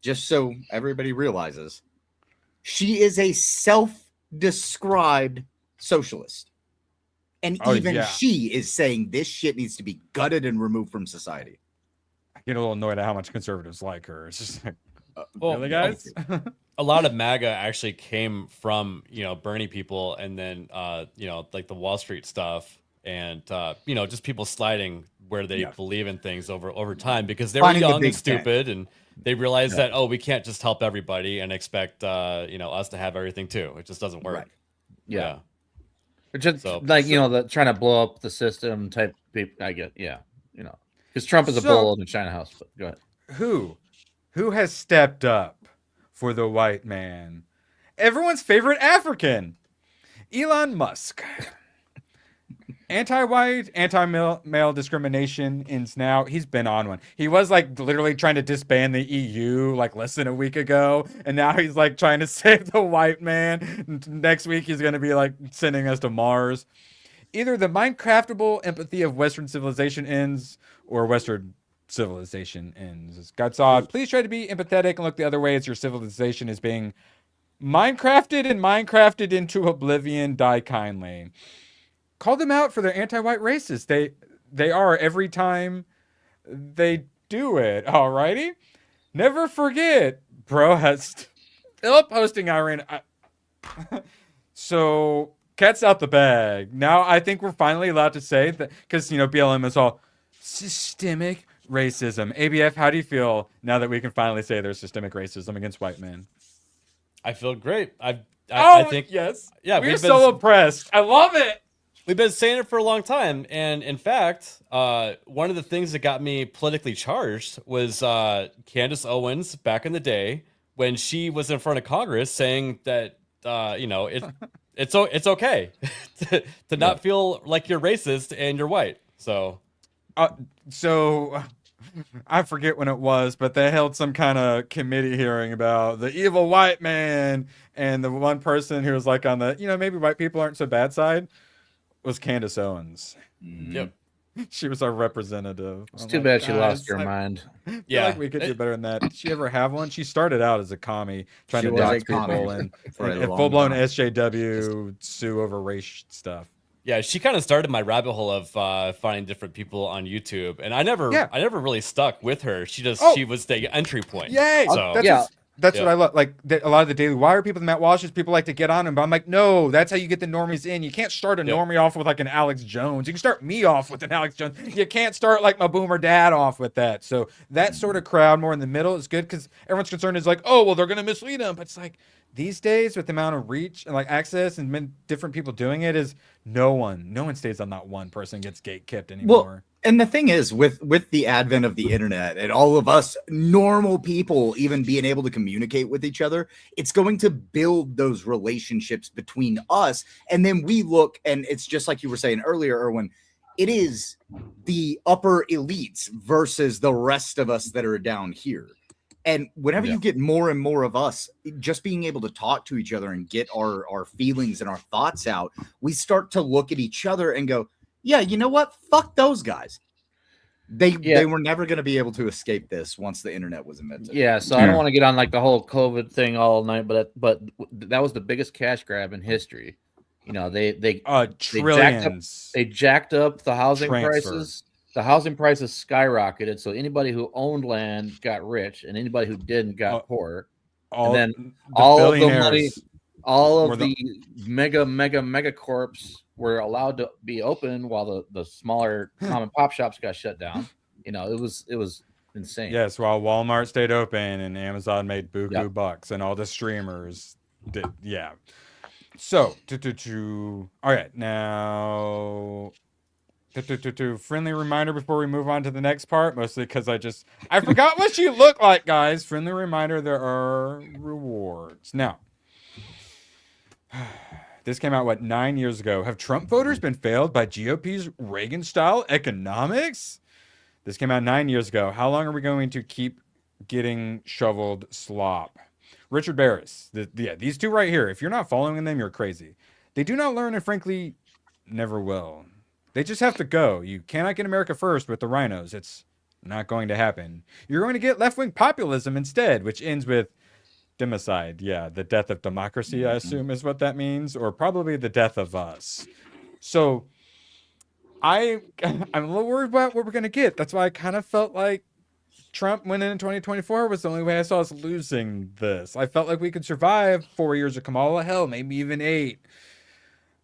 just so everybody realizes, she is a self-described socialist. And even she is saying this shit needs to be gutted and removed from society. I get a little annoyed at how much conservatives like her. It's just really, guys? A lot of MAGA actually came from, Bernie people, and then, the Wall Street stuff, and, just people sliding where they believe in things over time, because they were young and stupid, and they realized that, we can't just help everybody and expect, us to have everything too. It just doesn't work. Right. Yeah. Just the trying to blow up the system type people. I get, you know, because Trump is a bull in the China house. But go ahead. Who has stepped up for the white man? Everyone's favorite African, Elon Musk. Anti-white, anti-male discrimination ends now. He's been on one. He was like literally trying to disband the EU like less than a week ago, and now he's like trying to save the white man. Next week he's going to be like sending us to Mars. Either the Minecraftable empathy of Western civilization ends, or Western civilization ends. Godsaw, please try to be empathetic and look the other way as your civilization is being Minecrafted and Minecrafted into oblivion. Die kindly. Call them out for their anti-white racists. They are every time they do it. Alrighty. Never forget, bro. Philip hosting Irene. So cat's out the bag. Now I think we're finally allowed to say that, because BLM is all systemic racism. ABF, how do you feel now that we can finally say there's systemic racism against white men? I feel great. I think yes. Yeah, we're so oppressed. I love it. We've been saying it for a long time, and in fact, one of the things that got me politically charged was Candace Owens back in the day when she was in front of Congress saying that it's okay to not feel like you're racist and you're white. So I forget when it was, but they held some kind of committee hearing about the evil white man, and the one person who was like on the maybe white people aren't so bad side was Candace Owens. Yep. She was our representative. It's too bad she lost her mind. Yeah, like we could do better than that. Did she ever have one? She started out as a commie, trying to dox people and full-blown SJW, sue over race stuff. Yeah, she kind of started my rabbit hole of finding different people on YouTube, and I never really stuck with her. She was the entry point. Yay! So, that's what I love. Like a lot of the Daily Wire people, the Matt Walsh's people like to get on him, but I'm like, no, that's how you get the normies in. You can't start a normie off with like an Alex Jones. You can start me off with an Alex Jones. You can't start like my boomer dad off with that. So that sort of crowd more in the middle is good, because everyone's concerned is like, oh, well, they're going to mislead them. But it's like these days with the amount of reach and like access and different people doing it, is no one stays on that one person gets gate-kept anymore. Well, and the thing is, with the advent of the internet and all of us normal people even being able to communicate with each other, it's going to build those relationships between us. And then we look, and it's just like you were saying earlier, Erwin, it is the upper elites versus the rest of us that are down here. And whenever you get more and more of us just being able to talk to each other and get our feelings and our thoughts out, we start to look at each other and go, yeah, you know what? Fuck those guys. They were never going to be able to escape this once the internet was invented. Yeah, so I don't want to get on like the whole COVID thing all night, but that was the biggest cash grab in history. They jacked up the housing prices. The housing prices skyrocketed, so anybody who owned land got rich, and anybody who didn't got poor. And then all of the money, all of the mega corps were allowed to be open, while the smaller mom and pop shops got shut down. It was insane. Yes, while Walmart stayed open and Amazon made buku bucks, and all the streamers did. Yeah. So, all right, now. Friendly reminder before we move on to the next part, mostly because I forgot what you look like, guys. Friendly reminder, there are rewards. Now, this came out, 9 years ago. Have Trump voters been failed by GOP's Reagan-style economics? This came out 9 years ago. How long are we going to keep getting shoveled slop? Richard Barris. These two right here. If you're not following them, you're crazy. They do not learn and frankly never will. They just have to go. You cannot get America first with the rhinos. It's not going to happen. You're going to get left-wing populism instead, which ends with democide. Yeah, the death of democracy, I assume, is what that means, or probably the death of us. So I'm a little worried about what we're going to get. That's why I kind of felt like Trump winning in 2024 was the only way I saw us losing this. I felt like we could survive 4 years of Kamala, hell, maybe even 8.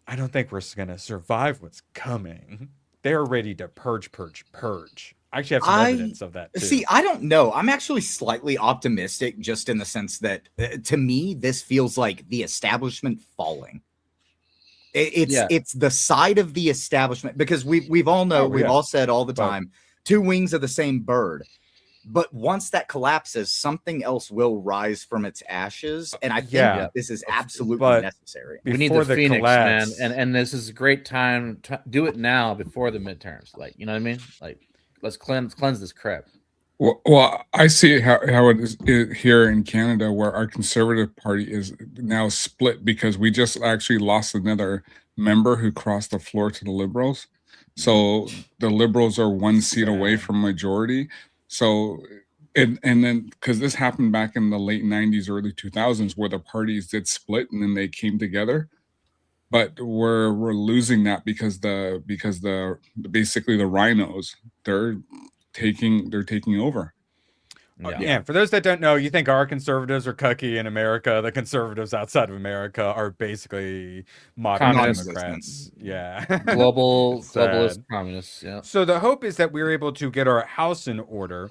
I don't think we're going to survive what's coming. They're ready to purge. I actually have some evidence of that, too. See, I don't know. I'm actually slightly optimistic, just in the sense that, to me, this feels like the establishment falling. It's the side of the establishment, because we've all said all the time, two wings of the same bird. But once that collapses, something else will rise from its ashes, and I think this is absolutely necessary. We need the Phoenix, man, and this is a great time to do it now before the midterms. Like, you know what I mean? Like, let's cleanse this crap. Well, I see how it is here in Canada, where our Conservative Party is now split because we just actually lost another member who crossed the floor to the Liberals. So the Liberals are one seat away from majority. So, and then because this happened back in the late 90s, early 2000s, where the parties did split and then they came together. But we're losing that because basically the rhinos, they're taking over. Yeah. For those that don't know, you think our conservatives are cucky in America. The conservatives outside of America are basically modern Democrats. Yeah. Globalist communists. Yeah. So the hope is that we're able to get our house in order.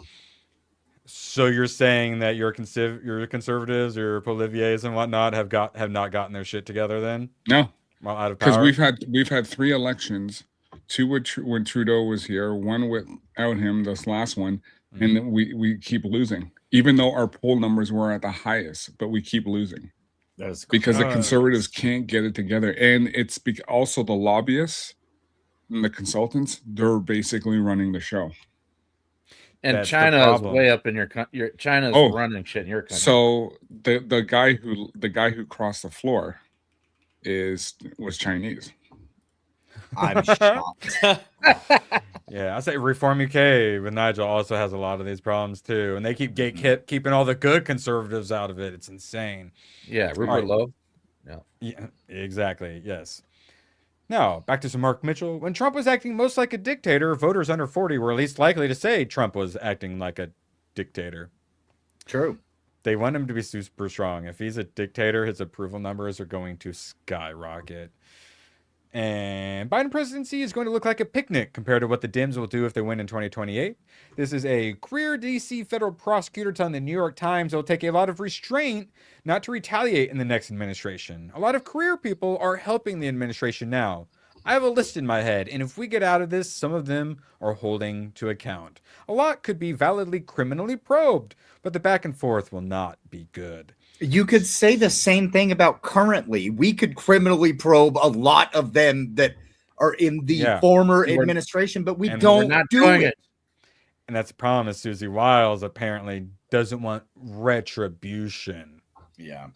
So you're saying that your conservatives, your Poliviers and whatnot have not gotten their shit together then? No. Well, out of power? Because we've had 3 elections, 2 when Trudeau was here, 1 without him, this last one, and then we keep losing, even though our poll numbers were at the highest, but we keep losing. That's because the conservatives can't get it together, and it's also the lobbyists and the consultants, they're basically running the show. And China is way up in your China's running shit in your country. So the guy who crossed the floor was Chinese. I'm shocked. Yeah, I say Reform UK with Nigel also has a lot of these problems too, and they keep keeping all the good conservatives out of it. It's insane. Yeah, Rupert Lowe. Yeah, exactly. Yes. Now, back to some Mark Mitchell. When Trump was acting most like a dictator, voters under 40 were least likely to say Trump was acting like a dictator. True. They want him to be super strong. If he's a dictator, his approval numbers are going to skyrocket. And Biden presidency is going to look like a picnic compared to what the Dems will do if they win in 2028. This is a career DC federal prosecutor telling the New York Times it will take a lot of restraint not to retaliate in the next administration. A lot of career people are helping the administration now. I have a list in my head, and if we get out of this, some of them are holding to account. A lot could be validly criminally probed, but the back and forth will not be good. You could say the same thing about currently. We could criminally probe a lot of them that are in the former administration, but we don't do it. And that's the problem is Susie Wiles apparently doesn't want retribution. Yeah.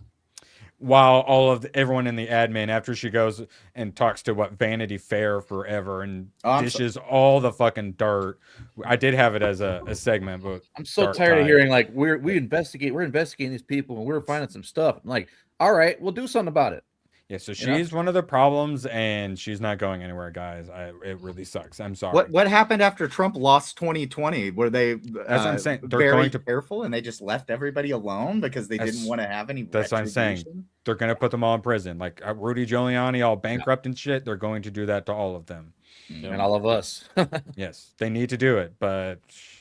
While everyone in the admin, after she goes and talks to Vanity Fair forever and dishes all the fucking dirt. I did have it as a segment, but I'm so tired of hearing like we're investigating these people and we're finding some stuff. I'm like, all right, we'll do something about it. Yeah, so she's one of the problems, and she's not going anywhere, guys. It really sucks. I'm sorry. What happened after Trump lost 2020? Were they that's what I'm saying. They're very going to careful, and they just left everybody alone because they didn't want to have any. That's what I'm saying. They're going to put them all in prison, like Rudy Giuliani, all bankrupt and shit. They're going to do that to all of them, and all of us. Yes, they need to do it, but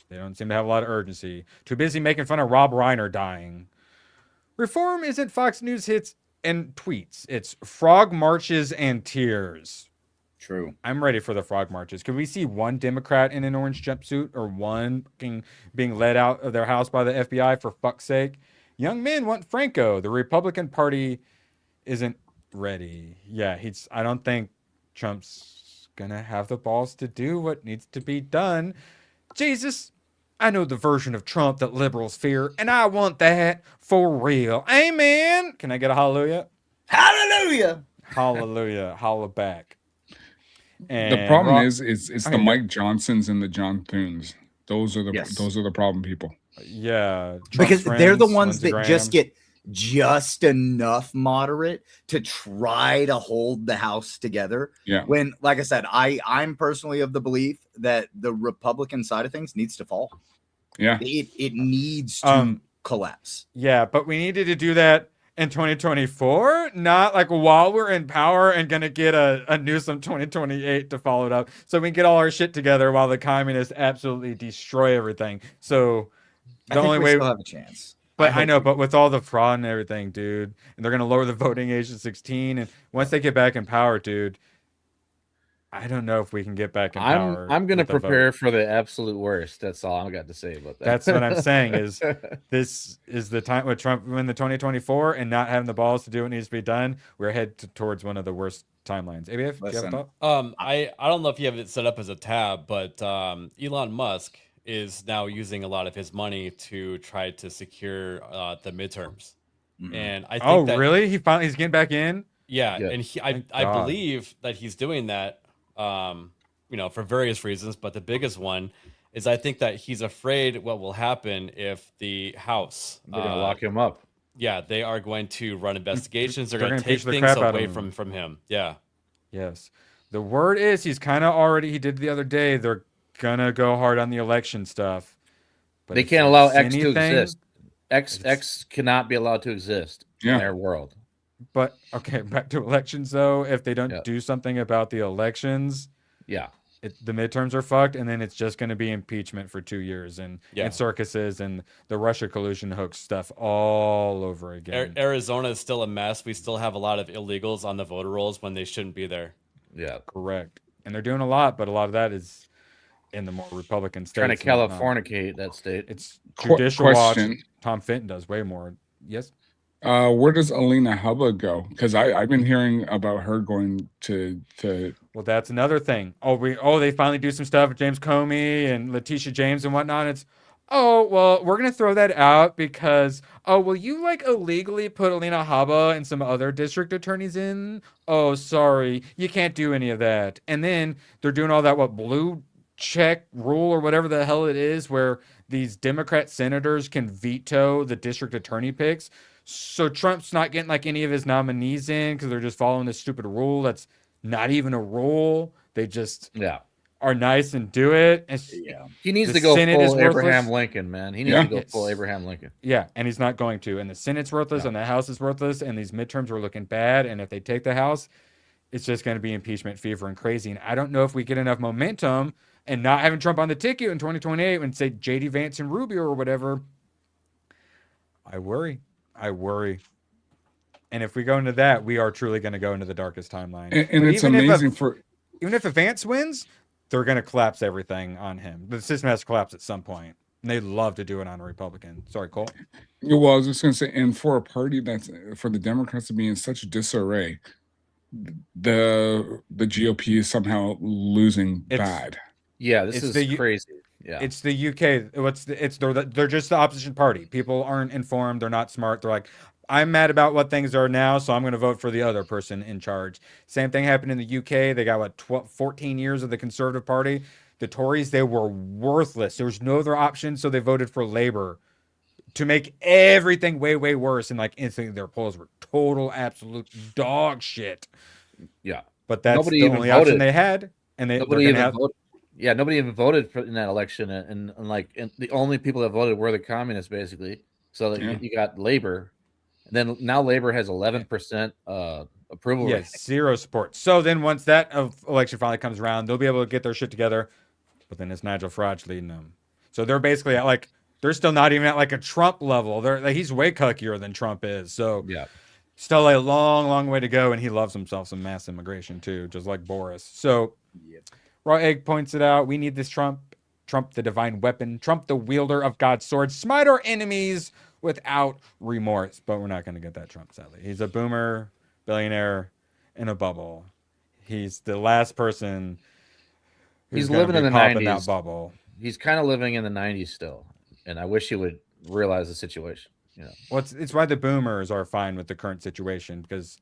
they don't seem to have a lot of urgency. Too busy making fun of Rob Reiner dying. Reform isn't Fox News hits and tweets. It's frog marches and tears. True. I'm ready for the frog marches. Could we see one Democrat in an orange jumpsuit or one being led out of their house by the FBI for fuck's sake? Young men want Franco. The Republican Party isn't ready. Yeah, I don't think Trump's gonna have the balls to do what needs to be done. Jesus, I know the version of Trump that liberals fear, and I want that for real. Amen. Can I get a hallelujah? Hallelujah. Hallelujah. Holla back. And the problem is the Mike Johnsons and the John Thunes. Those are the problem people. Yeah. Because they're the ones that just get just enough moderate to try to hold the house together. Yeah. When, like I said, I'm personally of the belief that the Republican side of things needs to fall. Yeah. It needs to collapse. Yeah, but we needed to do that in 2024, not like while we're in power and gonna get a Newsom 2028 to follow it up, so we can get all our shit together while the communists absolutely destroy everything. So the only way we still have a chance. But I know, but with all the fraud and everything, dude, and they're gonna lower the voting age to 16, and once they get back in power, dude, I don't know if we can get back in I'm power. I'm gonna with a vote. prepare for the absolute worst. That's all I got to say about that. That's what I'm saying is this is the time with Trump win the 2024 and not having the balls to do what needs to be done. We're headed towards one of the worst timelines. ABF, do you have a thought? I don't know if you have it set up as a tab, but Elon Musk is now using a lot of his money to try to secure the midterms. And I think really? He's getting back in? Yeah, Yeah. and I believe that he's doing that for various reasons, but the biggest one is I think that he's afraid what will happen if the House They're gonna lock him up. Yeah, they are going to run investigations. They're They're going to gonna take impeach the things crap out of away him. from him. Yeah. Yes. The word is he's kind of already, he did the other day, they're going to go hard on the election stuff. But They if can't allow there's X to anything- exist. X cannot be allowed to exist in their world. But, okay, back to elections, though. If they don't do something about the elections, yeah, the midterms are fucked, and then it's just going to be impeachment for 2 years and circuses and the Russia collusion hoax stuff all over again. Arizona is still a mess. We still have a lot of illegals on the voter rolls when they shouldn't be there. Yeah, correct. And they're doing a lot, but a lot of that is in the more Republican states. Trying to Californicate that state. It's Judicial Watch. Question. Tom Fenton does way more. Yes. Where does Alina Hubba go? Because I've been hearing about her going to. Well, that's another thing. They finally do some stuff with James Comey and Letitia James and whatnot. It's we're gonna throw that out because will you like illegally put Alina Hubba and some other district attorneys in? Oh, sorry, you can't do any of that. And then they're doing all that blue check rule or whatever the hell it is, where these Democrat senators can veto the district attorney picks. So Trump's not getting like any of his nominees in because they're just following this stupid rule that's not even a rule. They just are nice and do it. He needs to go full Abraham Lincoln, man. He needs to go full Abraham Lincoln. Yeah, and he's not going to. And the Senate's worthless, and the House is worthless, and these midterms are looking bad. And if they take the House, it's just going to be impeachment fever and crazy. And I don't know if we get enough momentum and not having Trump on the ticket in 2028 and say J.D. Vance and Rubio or whatever. I worry. And if we go into that, we are truly going to go into the darkest timeline. And it's amazing even if Vance wins, they're going to collapse everything on him. The system has to collapse at some point. And they love to do it on a Republican. Sorry, Cole. Well, I was just going to say, and for a party that's for the Democrats to be in such disarray, the GOP is somehow losing bad. Yeah, this is crazy. Yeah, it's the UK. They're just the opposition party. People aren't informed. They're not smart. They're like, I'm mad about what things are now, so I'm going to vote for the other person in charge. Same thing happened in the UK. They got 14 years of the Conservative Party. The Tories, they were worthless. There was no other option, so they voted for Labour to make everything way, way worse. And instantly their polls were total, absolute dog shit. Yeah, but that's the only option they had, and nobody even voted. Yeah, nobody even voted in that election, and the only people that voted were the communists, basically. So you got Labor, and then now Labor has 11% approval rate. Yes, zero support. So then once that election finally comes around, they'll be able to get their shit together. But then it's Nigel Farage leading them. So they're basically at they're still not even at a Trump level. He's way cuckier than Trump is. So still a long, long way to go, and he loves himself some mass immigration too, just like Boris. So. Raw Egg points it out. We need this Trump the divine weapon, Trump the wielder of God's sword, smite our enemies without remorse. But we're not going to get that Trump, sadly. He's a boomer, billionaire in a bubble. He's the last person who's living in the 90s. That bubble. He's kind of living in the 90s still, and I wish he would realize the situation. Well, it's why the boomers are fine with the current situation, because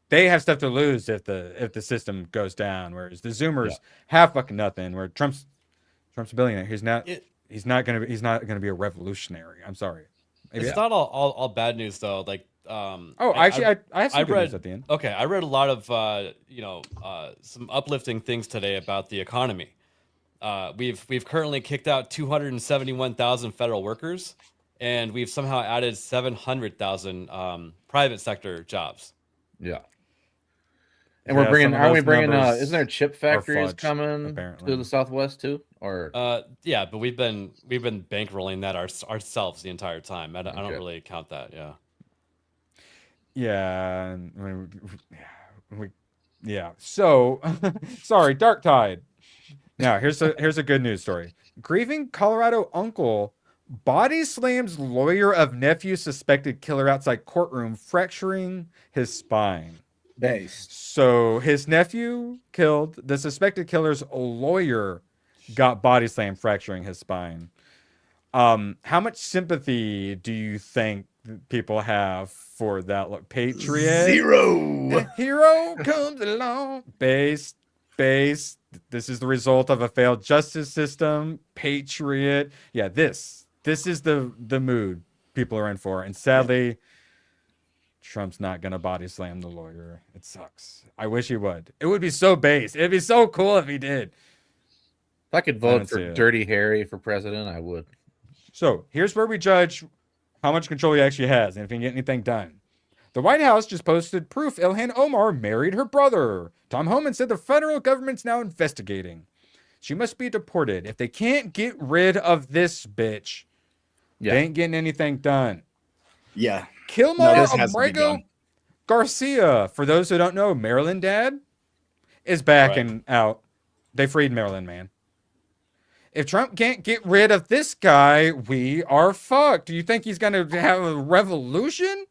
they have stuff to lose if the system goes down, whereas the Zoomers have fucking nothing. Where Trump's a billionaire. He's not gonna be a revolutionary. I'm sorry. Maybe it's not all bad news though. I have some good news at the end. Okay, I read a lot of some uplifting things today about the economy. We've currently kicked out 271,000 federal workers, and we've somehow added 700,000 private sector jobs. Yeah. And aren't we bringing, isn't there chip factories coming to the Southwest too? Or yeah, but we've been bankrolling that ourselves the entire time. I don't really count that. Yeah. Yeah, Yeah. So, sorry, Dark Tide. Now, here's a good news story. Grieving Colorado uncle body slams lawyer of nephew suspected killer outside courtroom, fracturing his spine. Based. So his nephew killed. The suspected killer's lawyer got body slammed, fracturing his spine. How much sympathy do you think people have for that? Look, Patriot. Zero. The hero comes along. Base. This is the result of a failed justice system. Patriot. Yeah, this is the mood people are in for. And sadly, Trump's not gonna body slam the lawyer. It sucks. I wish he would. It would be so base. It'd be so cool if he did. If I could vote for Dirty Harry for president, I would. So here's where we judge how much control he actually has and if he can get anything done. The White House just posted proof Ilhan Omar married her brother. Tom Homan said the federal government's now investigating. She must be deported. If they can't get rid of this bitch, they ain't getting anything done. Yeah. Kilmar Abrego Garcia, for those who don't know, Maryland dad, is back and out. They freed Maryland, man. If Trump can't get rid of this guy, we are fucked. Do you think he's going to have a revolution?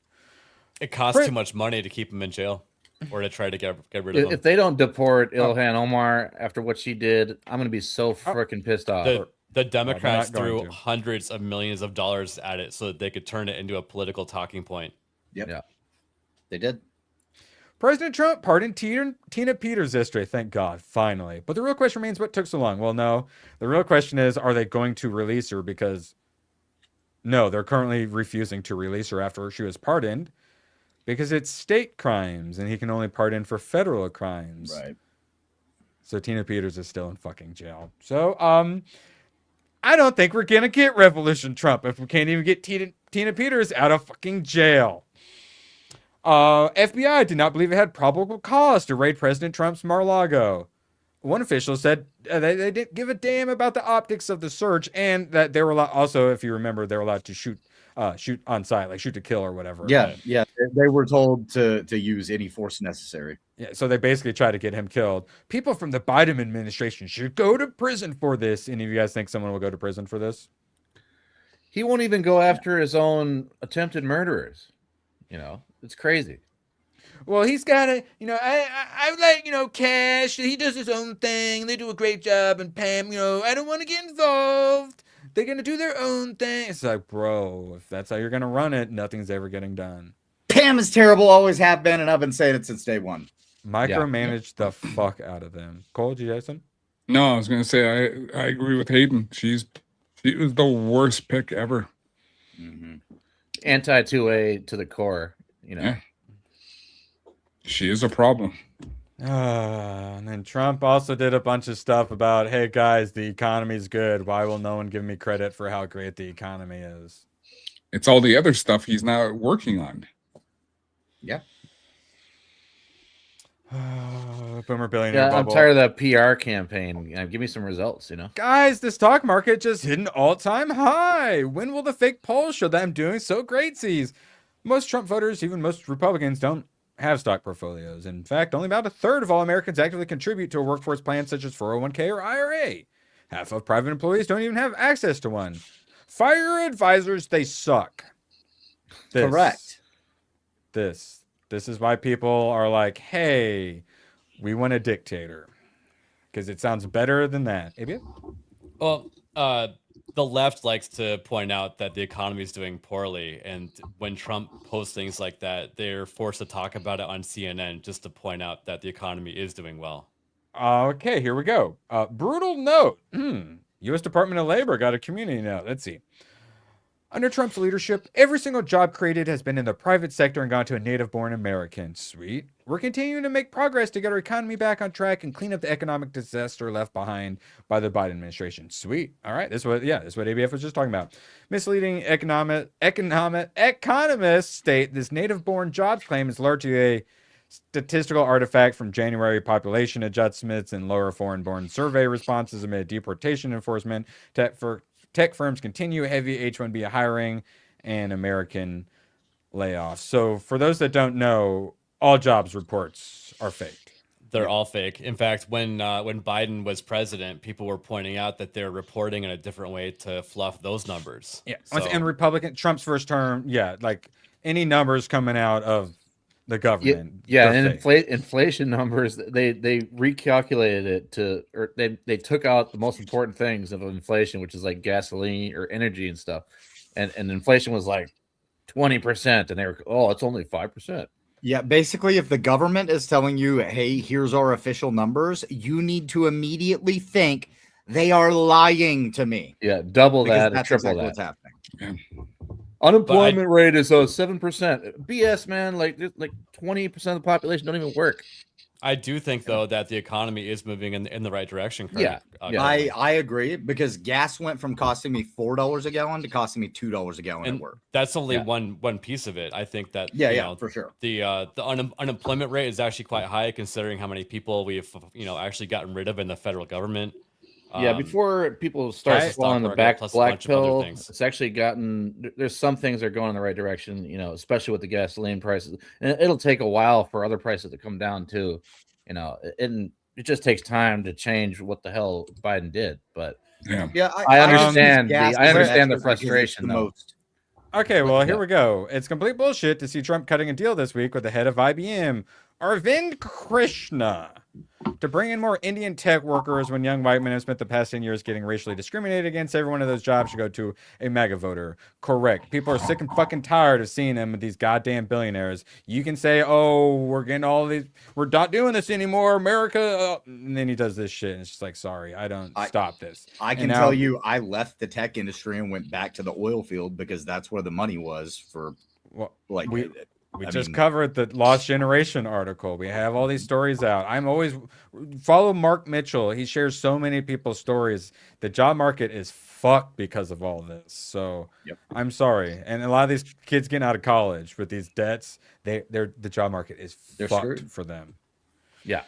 It costs too much money to keep him in jail or to try to get rid of him. If they don't deport Ilhan Omar after what she did, I'm going to be so freaking pissed off. The Democrats threw hundreds of millions of dollars at it so that they could turn it into a political talking point. Yep. Yeah. They did. President Trump pardoned Tina Peters yesterday, thank God, finally. But the real question remains, what took so long? Well, no. The real question is, are they going to release her? Because, no, they're currently refusing to release her after she was pardoned because it's state crimes, and he can only pardon for federal crimes. Right. So Tina Peters is still in fucking jail. So, I don't think we're going to get Revolution Trump if we can't even get Tina Peters out of fucking jail. FBI did not believe it had probable cause to raid President Trump's Mar-a-Lago. One official said they didn't give a damn about the optics of the search, and that they were allowed, also, if you remember, they were allowed to shoot on sight, like shoot to kill or whatever. Yeah, yeah. They were told to use any force necessary. Yeah, so they basically tried to get him killed. People from the Biden administration should go to prison for this. Any of you guys think someone will go to prison for this? He won't even go after his own attempted murderers. You know, it's crazy. Well, he's got to, I like, Cash. He does his own thing. They do a great job. And Pam, I don't want to get involved. They're going to do their own thing. It's like, bro, if that's how you're going to run it, nothing's ever getting done. Pam is terrible, always have been, and I've been saying it since day one. Micromanage the fuck out of them. Cole, did you have some? No, I was going to say, I agree with Hayden. She was the worst pick ever. Mm-hmm. Anti-2A to the core, Yeah. She is a problem. And then Trump also did a bunch of stuff about, hey, guys, the economy's good. Why will no one give me credit for how great the economy is? It's all the other stuff he's now working on. Yeah. Boomer billionaire bubble. I'm tired of that PR campaign. Give me some results, Guys, the stock market just hit an all-time high. When will the fake polls show that I'm doing so great? Most Trump voters, even most Republicans, don't have stock portfolios. In fact, only about a third of all Americans actively contribute to a workforce plan such as 401k or IRA. Half of private employees don't even have access to one. Fire your advisors, they suck. Correct. This is why people are like, hey, we want a dictator. Because it sounds better than that. ABF? Well, the left likes to point out that the economy is doing poorly. And when Trump posts things like that, they're forced to talk about it on CNN just to point out that the economy is doing well. Okay, here we go. Brutal note. U.S. Department of Labor got a community note. Let's see. Under Trump's leadership, every single job created has been in the private sector and gone to a native-born American. Sweet. We're continuing to make progress to get our economy back on track and clean up the economic disaster left behind by the Biden administration. Sweet. All right. This is what ABF was just talking about. Misleading economists state this native-born jobs claim is largely a statistical artifact from January population adjustments and lower foreign-born survey responses amid deportation enforcement. Tech firms continue heavy H-1B hiring and American layoffs. So for those that don't know, all jobs reports are faked. They're all fake. In fact, when Biden was president, people were pointing out that they're reporting in a different way to fluff those numbers. Yeah, So, and Trump's first term, like any numbers coming out of the government. Yeah, they're and fake. inflation numbers, they recalculated it to, or they took out the most important things of inflation, which is like gasoline or energy and stuff, and inflation was like 20%, and they were, oh, it's only 5%. Yeah, basically, if the government is telling you, hey, here's our official numbers, you need to immediately think they are lying to me. Yeah, double that, that's triple exactly that. what's happening. Yeah. Unemployment rate is 7%. BS, man. Like 20% of the population don't even work. I do think though that the economy is moving in the right direction. Yeah. I agree, because gas went from costing me $4 a gallon to costing me $2 a gallon and at work. that's only one piece of it. I think that for sure. The unemployment rate is actually quite high considering how many people we've actually gotten rid of in the federal government. Yeah, before people start swallowing the black pill, it's actually there's some things that are going in the right direction, especially with the gasoline prices. And it'll take a while for other prices to come down too, and it just takes time to change what the hell Biden did. But I understand the frustration though. Okay, well, here we go. It's complete bullshit to see Trump cutting a deal this week with the head of IBM, Arvind Krishna, to bring in more Indian tech workers when young white men have spent the past 10 years getting racially discriminated against. Every one of those jobs should go to a MAGA voter. Correct. People are sick and fucking tired of seeing them with these goddamn billionaires. You can say, oh, we're getting all these, we're not doing this anymore, America. And then he does this shit. And it's just like, sorry, stop this. I can tell you, I left the tech industry and went back to the oil field because that's where the money was for We just covered the Lost Generation article. We have all these stories out. I'm always follow Mark Mitchell. He shares so many people's stories. The job market is fucked because of all this. So I'm sorry. And a lot of these kids getting out of college with these debts, the job market is fucked screwed for them. Yeah.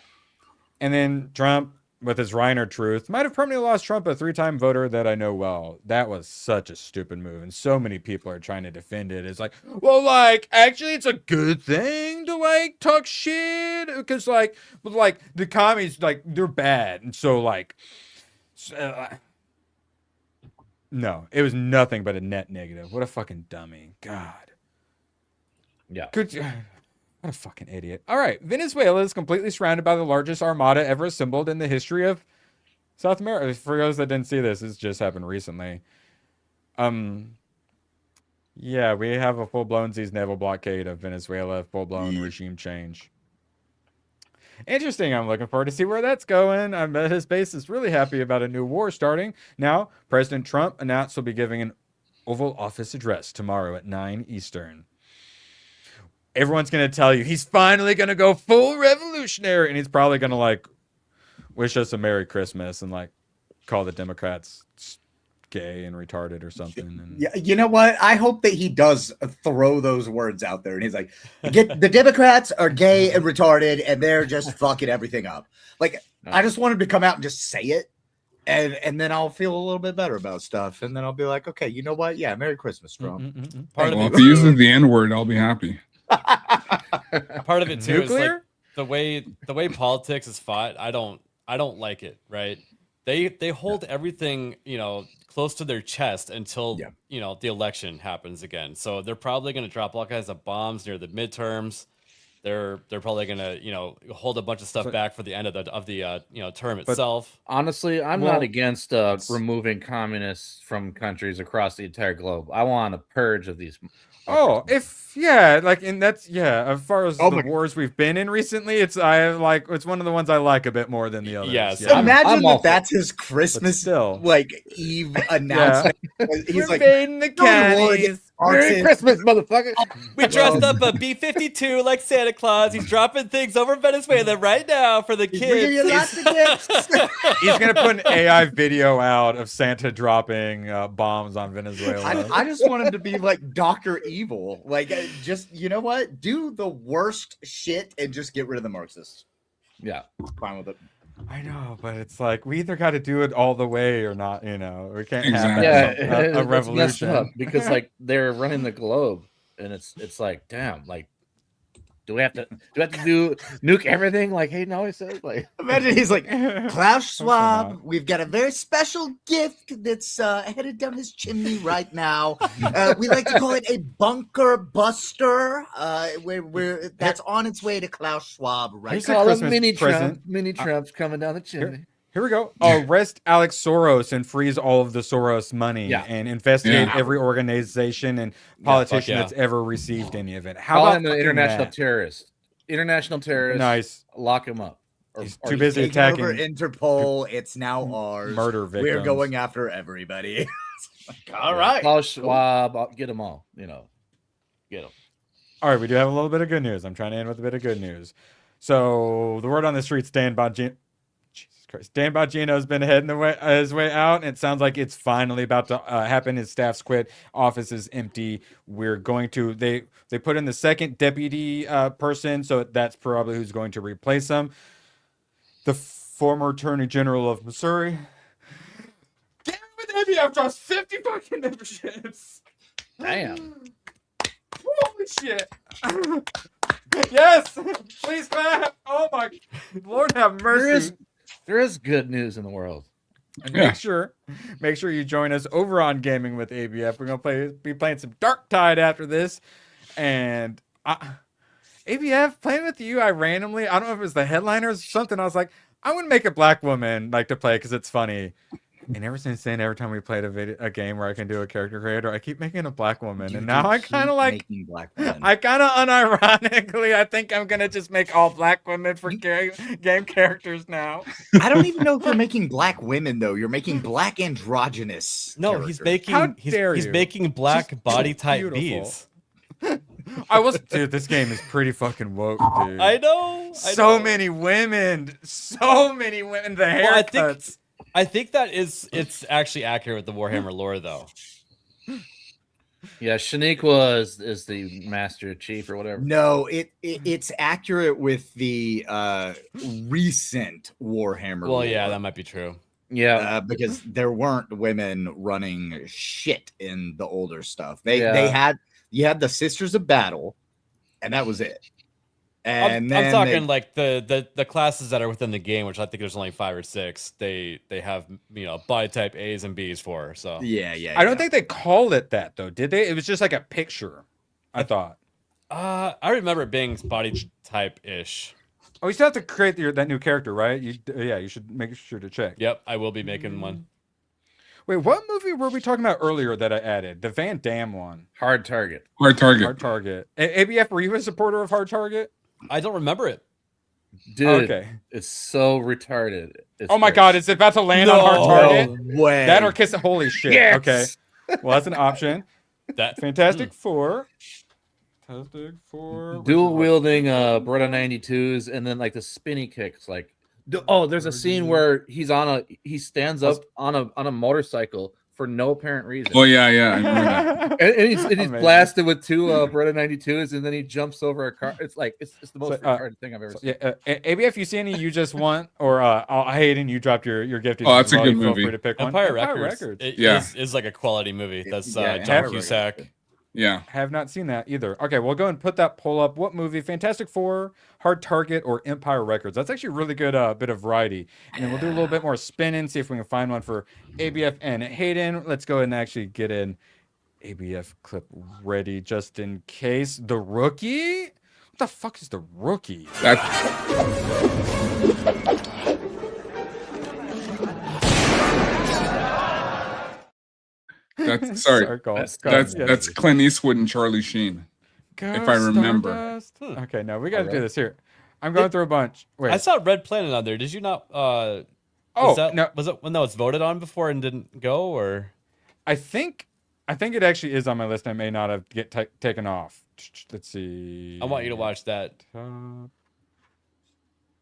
And then Trump, with his Reiner truth, might have permanently lost Trump, a 3-time voter that I know well. That was such a stupid move, and so many people are trying to defend it. It's like, well, actually, it's a good thing to talk shit because the commies they're bad, and so no, it was nothing but a net negative. What a fucking dummy, God. Yeah. What a fucking idiot. All right. Venezuela is completely surrounded by the largest armada ever assembled in the history of South America. For those that didn't see this just happened recently. Yeah, we have a full-blown naval blockade of Venezuela, full-blown regime change. Interesting. I'm looking forward to see where that's going. I bet his base is really happy about a new war starting. Now, President Trump announced he'll be giving an Oval Office address tomorrow at 9 Eastern. Everyone's going to tell you he's finally going to go full revolutionary. And he's probably going to wish us a Merry Christmas and call the Democrats gay and retarded or something. And yeah, you know what? I hope that he does throw those words out there. And he's like, the Democrats are gay and retarded and they're just fucking everything up. I just want him to come out and just say it. And then I'll feel a little bit better about stuff. And then I'll be like, okay, you know what? Yeah, Merry Christmas, Trump. If he uses the N-word, I'll be happy. Part of it too Nuclear? is the way politics is fought. I don't like it. Right? They hold everything close to their chest until the election happens again. So they're probably going to drop all kinds of bombs near the midterms. They're probably going to hold a bunch of stuff back for the end of the term itself. Honestly, I'm not against removing communists from countries across the entire globe. I want a purge of these. As far as the wars we've been in recently, it's one of the ones I like a bit more than the others. Yes. Yeah. Imagine that's his Christmas Eve announcement. He's like, invading the counties. Merry Christmas, motherfucker. We dressed up a B-52 like Santa Claus. He's dropping things over Venezuela right now for the kids. He's going to put an AI video out of Santa dropping bombs on Venezuela. I just want him to be like Dr. Evil. Just, you know what? Do the worst shit and just get rid of the Marxists. Yeah. Fine with it. I know, but it's we either got to do it all the way or not, we can't Exactly. have a revolution. Up because they're running the globe and it's damn, Do we have to do nuke everything like Hayden always says? Like, Imagine he's like, Klaus Schwab, not. we've got a very special gift that's headed down his chimney right now. We like to call it a bunker buster. That's on its way to Klaus Schwab right Here's now. a all the Christmas mini present. Trump, mini Trumps coming down the chimney. Here we go. Arrest Alex Soros and freeze all of the Soros money and investigate every organization and politician that's ever received any of it. How Call about him an fucking international that? terrorist? International terrorist. Nice. Lock him up. He's too busy Taking attacking over Interpol. It's now ours. murder victims. We're going after everybody. All right. Klaus Schwab, get them all. You know, get them. All right, we do have a little bit of good news. I'm trying to end with a bit of good news. So the word on the street, Dan Bongino has been heading his way out, and it sounds like it's finally about to happen. His staff's quit. Office is empty. We're going to they put in the second deputy person, so that's probably who's going to replace him. The former Attorney General of Missouri. Damn it, ABF draws 50 fucking memberships. Damn. Holy shit. Yes, please clap. Oh my Lord, have mercy. There is good news in the world. And make sure you join us over on Gaming with ABF. We're gonna be playing some Dark Tide after this, and ABF playing with you. I don't know if it was the headliner or something. I was like, I would make a black woman like to play because it's funny. And ever since then, every time we played a game where I can do a character creator, I keep making a black woman. And now I kind of like, I kind of unironically, I think I'm going to just make all black women for game characters now. I don't even know if you're making black women, though. You're making black androgynous. No, characters. he's making black body type bees. Dude, this game is pretty fucking woke, dude. I know. So many women. The haircuts. I think that it's actually accurate with the Warhammer lore, though. Yeah, Shaniqua is the Master Chief or whatever. No, it's accurate with the recent Warhammer. Well, yeah, that might be true. Yeah, because there weren't women running shit in the older stuff. You had the Sisters of Battle, and that was it. And I'm talking like the classes that are within the game, which I think there's only 5 or 6. They have body type A's and B's for. So yeah. I don't think they called it that though, did they? It was just like a picture. I thought. I remember it being body type ish. Oh, you still have to create that new character, right? You should make sure to check. Yep, I will be making one. Wait, what movie were we talking about earlier that I added? The Van Damme one. Hard Target. Hard Target. Hard Target. ABF, were you a supporter of Hard Target? I don't remember it. Dude, okay. It's so retarded. Oh my god, it's about to land on Hard Target? No way. That or Kiss it. Holy shit. Yes. Okay. Well, that's an option. Fantastic Four. Dual wielding Brother 92s and then like the spinny kicks. Like, there's a scene where he stands up on a motorcycle for no apparent reason. Oh yeah, I remember that. and he's blasted with 2 Brother 92s, and then he jumps over a car. It's like it's the most retarded thing I've ever seen. Yeah, ABF, you see any you just want, or Hayden, you dropped your gift. Oh, that's a good Feel movie. free to pick Empire one. Records. Is like a quality movie. That's John Cusack. Yeah. Have not seen that either. Okay, we'll go and put that poll up. What movie? Fantastic Four, Hard Target, or Empire Records? That's actually a really good bit of variety. And then we'll do a little bit more spinning, see if we can find one for ABF and Hayden. Let's go ahead and actually get an ABF clip ready just in case. The Rookie? What the fuck is The Rookie? That's Clint Eastwood and Charlie Sheen, if I remember. Okay, no, we got to do this here. I'm going through a bunch. Wait, I saw Red Planet on there. Did you not? No. Was it when that was voted on before and didn't go, or? I think it actually is on my list. I may not have taken off. Let's see. I want you to watch that. All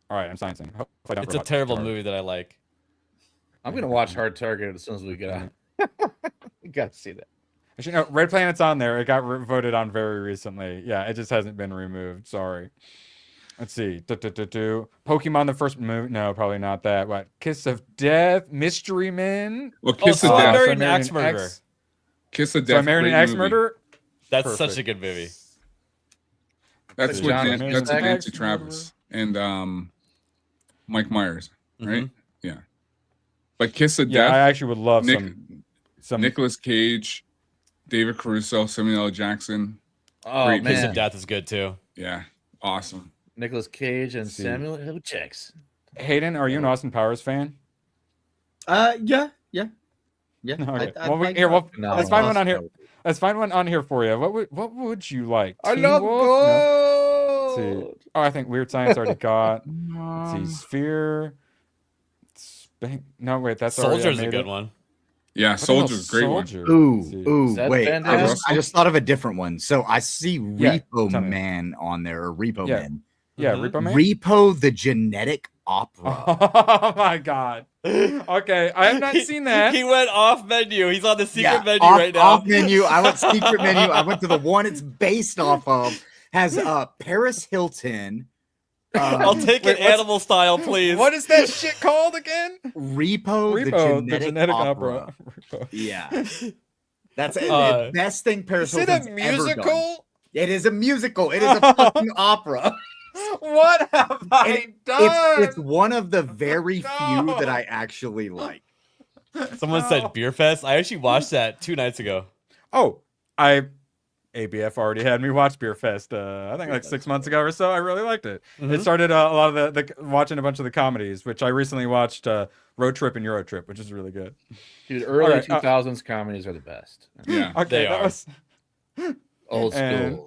right, I'm sciencing. It's a terrible movie that I like. I'm gonna watch Hard Target as soon as we get out. You got to see that. Actually, no, Red Planet's on there. It got voted on very recently. Yeah, it just hasn't been removed. Sorry. Let's see. Pokemon, the first movie. No, probably not that. What? Kiss of Death, Mystery Men. Well, Kiss of Death. Married an Axe Murderer. Kiss of So Death. I Married an Axe Murderer. That's such a good movie. That's John with that's Cusack. Nancy Travis and Mike Myers, right? Yeah. But Kiss of Yeah, Death. I actually would love some Nicolas Cage, David Caruso, Samuel L. Jackson. Oh Great Kiss man, of Death is good too. Yeah, awesome. Nicolas Cage and See. Samuel L. Jackson. Hayden, are you an Austin Powers fan? Yeah. Okay. I Well, like here, that. No, let's find one on here. Austin. Let's find one on here for you. What would you like? I Teen love Wolf? No. gold. Let's see. Oh, I think Weird Science already got. Let's see, Sphere. No, wait, that's already Soldier's a made good it. one. Yeah, What the hell, Soldier's a great one. Soldier? Let's see. Ooh, that wait. Van I Damme? just thought of a different one. So I see Yeah, Repo tell me. Man on there, or Repo Yeah. Man. Yeah, Repo Man. Repo the Genetic Opera. Oh my god. Okay, I have not seen that. He went off menu. He's on the secret menu off, right now. Off menu. I went secret menu. I went to the one it's based off of. Has Paris Hilton. I'll take it animal style, please. What is that shit called again? Repo the Genetic Opera. Repo. Yeah. That's the best thing Paris Is it Hilton's a ever done. musical? It is a musical. It is a fucking opera. What have I done? It's one of the very few that I actually like. Someone said Beer Fest. I actually watched that 2 nights ago. Oh, ABF already had me watch Beer Fest. I think like 6 months ago or so. I really liked it. It started a lot of the watching a bunch of the comedies, which I recently watched Road Trip and Euro Trip, which is really good. Dude, early right, 2000s comedies are the best. Yeah. Okay, They that are. was Old school. And-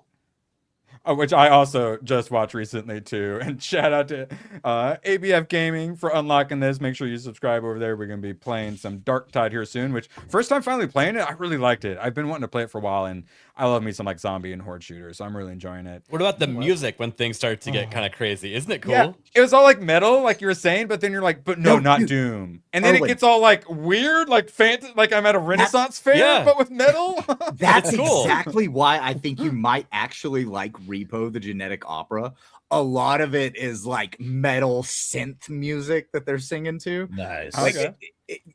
which I also just watched recently too. And shout out to ABF Gaming for unlocking this. Make sure you subscribe over there. We're going to be playing some Dark Tide here soon, which first time finally playing it, I really liked it. I've been wanting to play it for a while, and I love me some like zombie and horde shooters, so I'm really enjoying it. What about the music when things start to get kind of crazy? Isn't it cool? Yeah, it was all like metal, like you were saying, but then you're like, but no, not dude. Doom. And then it Owen. gets all like weird, like fantasy, like I'm at a Renaissance fair, yeah. but with metal. That's It's cool. exactly why I think you might actually like Repo the Genetic Opera. A lot of it is like metal synth music that they're singing to. Nice. Like, Okay.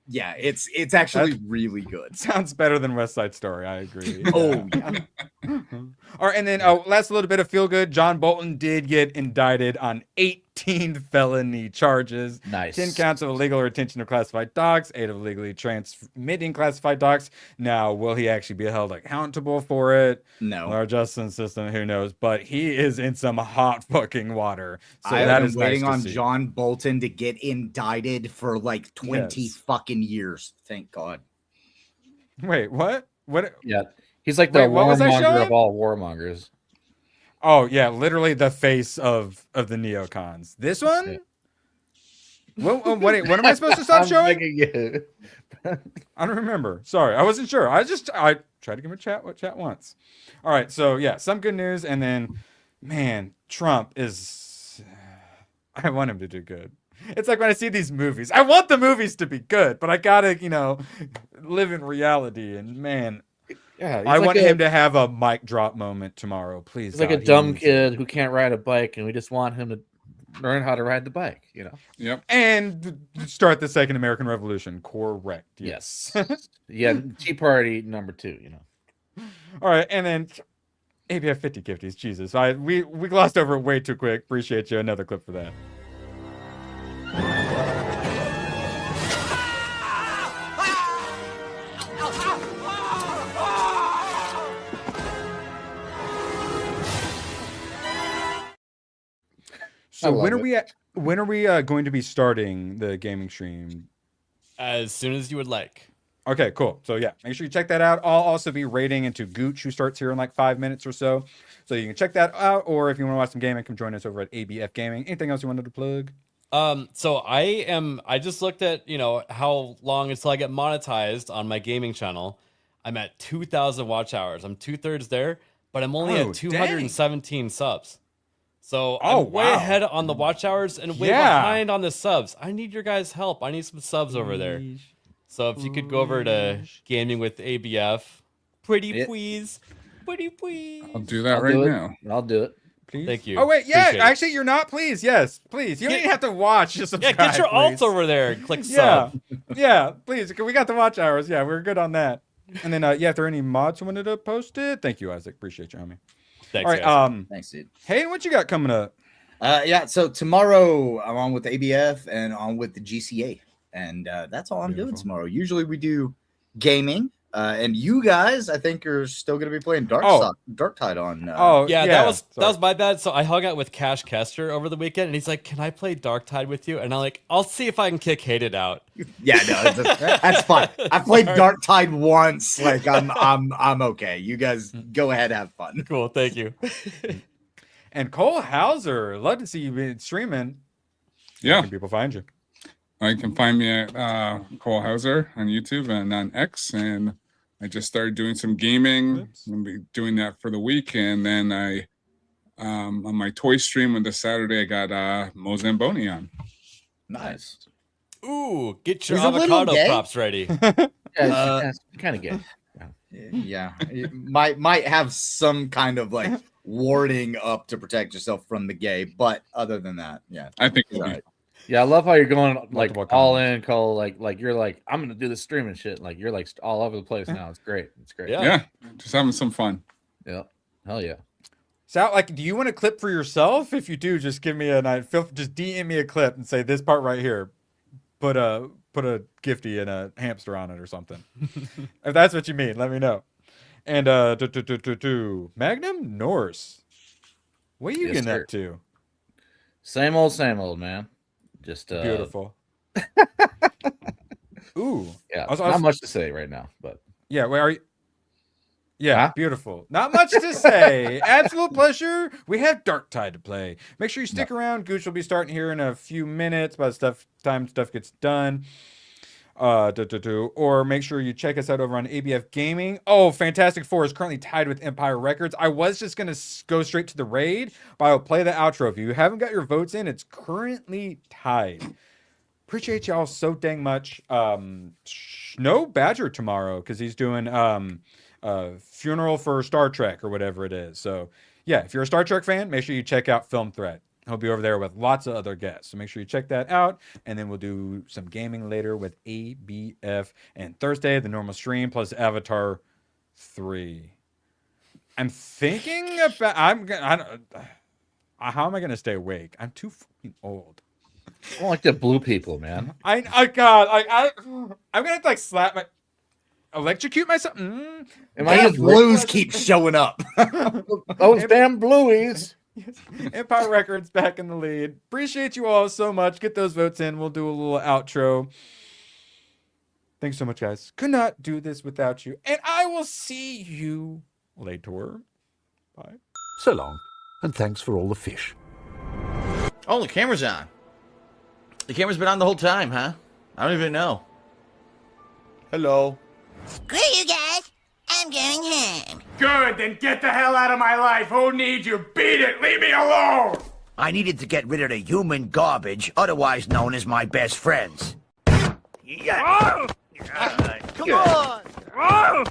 yeah, it's actually really good. Sounds better than West Side Story. I agree. Oh yeah. All right, and then last little bit of feel good. John Bolton did get indicted on 18 felony charges. Nice. 10 counts of illegal retention of classified docs, 8 of illegally transmitting classified docs. Now, will he actually be held accountable for it? No. Our justice system, who knows? But he is in some hot fucking water. So I that have is been waiting nice to on see. John Bolton to get indicted for like 20 Yes. fucking years. Thank God. Wait, what? What? Yeah. He's like the Wait, what was I warmonger showing? of all warmongers. Oh yeah, literally the face of the neocons. This one? Yeah. What am I supposed to stop I'm showing? thinking, yeah. I don't remember. Sorry, I wasn't sure. I tried to give a chat what chat wants. All right, so yeah, some good news, and then, man, Trump is. I want him to do good. It's like when I see these movies, I want the movies to be good, but I gotta, live in reality. And man, Yeah, I want him to have a mic drop moment tomorrow, please. He's like a God, he dumb needs it. kid who can't ride a bike, and we just want him to learn how to ride the bike. Yep. And start the second American Revolution. Correct. Yes. Yeah. Tea Party #2. All right, and then ABF 50 gifties. Jesus, we glossed over it way too quick. Appreciate you. Another clip for that. So when are we going to be starting the gaming stream? As soon as you would like. Okay, cool. So yeah, make sure you check that out. I'll also be raiding into Gooch, who starts here in like 5 minutes or so. So you can check that out, or if you want to watch some gaming, come join us over at ABF Gaming. Anything else you wanted to plug? So I just looked at, how long until I get monetized on my gaming channel. I'm at 2,000 watch hours. I'm 2/3 there, but I'm only at 217 subs. So I'm way ahead on the watch hours and way behind on the subs. I need your guys' help. I need some subs over there. So if you could go over to Gaming with ABF, pretty please. I'll do that right now. I'll do it. Please. Thank you. Oh wait, yeah. Appreciate it. Actually, you're not. Please, yes, please. You don't even have to watch. Just subscribe. Yeah, get your please. alt over there and click Yeah, sub. yeah. Please, we got the watch hours. Yeah, we're good on that. And then, if there are any mods who wanted to post it, thank you, Isaac. Appreciate you, homie. Thanks, All right. guys. Thanks, dude. Hey, what you got coming up? Yeah, so tomorrow I'm on with the ABF and on with the GCA, and that's all I'm doing tomorrow. Usually we do gaming, and you guys, I think, are still going to be playing Darktide on. Yeah, that was my bad. So I hung out with Cash Kester over the weekend, and he's like, "Can I play Darktide with you?" And I'm like, "I'll see if I can kick Hated out." Yeah, no, that's fine. I played Darktide once. Like I'm okay. You guys go ahead, have fun. Cool, thank you. And Cole Hauser, love to see you been streaming. Yeah. Where can people find you? You can find me at Cole Hauser on YouTube and on X, and I just started doing some gaming. I'll be doing that for the week, and then I on my toy stream on this Saturday I got Mo Zamboni on. Nice. Ooh, get your He's a little avocado gay. props ready. Kind of gay. Yeah, it might have some kind of like warding up to protect yourself from the gay, but other than that, yeah, I think it's all right. Yeah, I love how you're going like Multiple all comments. in, Cole. Like you're like, I'm gonna do the streaming shit. Like you're like all over the place now. It's great. It's great. Yeah. Just having some fun. Yeah. Hell yeah. Sal, like, do you want a clip for yourself? If you do, just give me just DM me a clip and say this part right here. Put a gifty and a hamster on it or something. If that's what you mean, let me know. And Magnum Norse, what are you Yes, getting sir. up to? Same old, man. Just Beautiful. Ooh, Yeah. I was- Not much to say right now, but yeah. Where are you? Yeah, Huh? beautiful. Not much to say. Absolute pleasure. We have Darktide to play. Make sure you stick around. Gooch will be starting here in a few minutes by the time stuff gets done. Or make sure you check us out over on ABF Gaming. Oh, Fantastic Four is currently tied with Empire Records. I was just going to go straight to the raid, but I'll play the outro. If you haven't got your votes in, it's currently tied. Appreciate y'all so dang much. No Badger tomorrow because he's doing Funeral for Star Trek or whatever it is. So yeah, if you're a Star Trek fan, make sure you check out Film Threat. He'll be over there with lots of other guests. So make sure you check that out. And then we'll do some gaming later with ABF. And Thursday, the normal stream plus Avatar 3. I'm thinking about how am I gonna stay awake? I'm too fucking old. I don't like the blue people, man. I'm gonna have to like slap my electrocute myself. The blues keep showing up. Those damn blueies. Yes. Empire Records back in the lead. Appreciate you all so much. Get those votes in. We'll do a little outro. Thanks so much, guys. Could not do this without you. And I will see you later. Bye. So long, and thanks for all the fish. Oh, the camera's on. The camera's been on the whole time, huh? I don't even know. Hello. Screw you guys. I'm going home. Good, then get the hell out of my life. Who needs you? Beat it. Leave me alone. I needed to get rid of the human garbage, otherwise known as my best friends. Come on.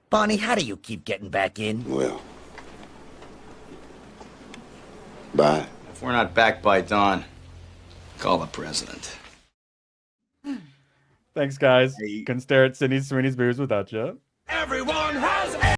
Bonnie, how do you keep getting back in? Well, bye. If we're not back by dawn, call the president. Thanks, guys. Couldn't stare at Sydney Sweeney's boobs without you. Everyone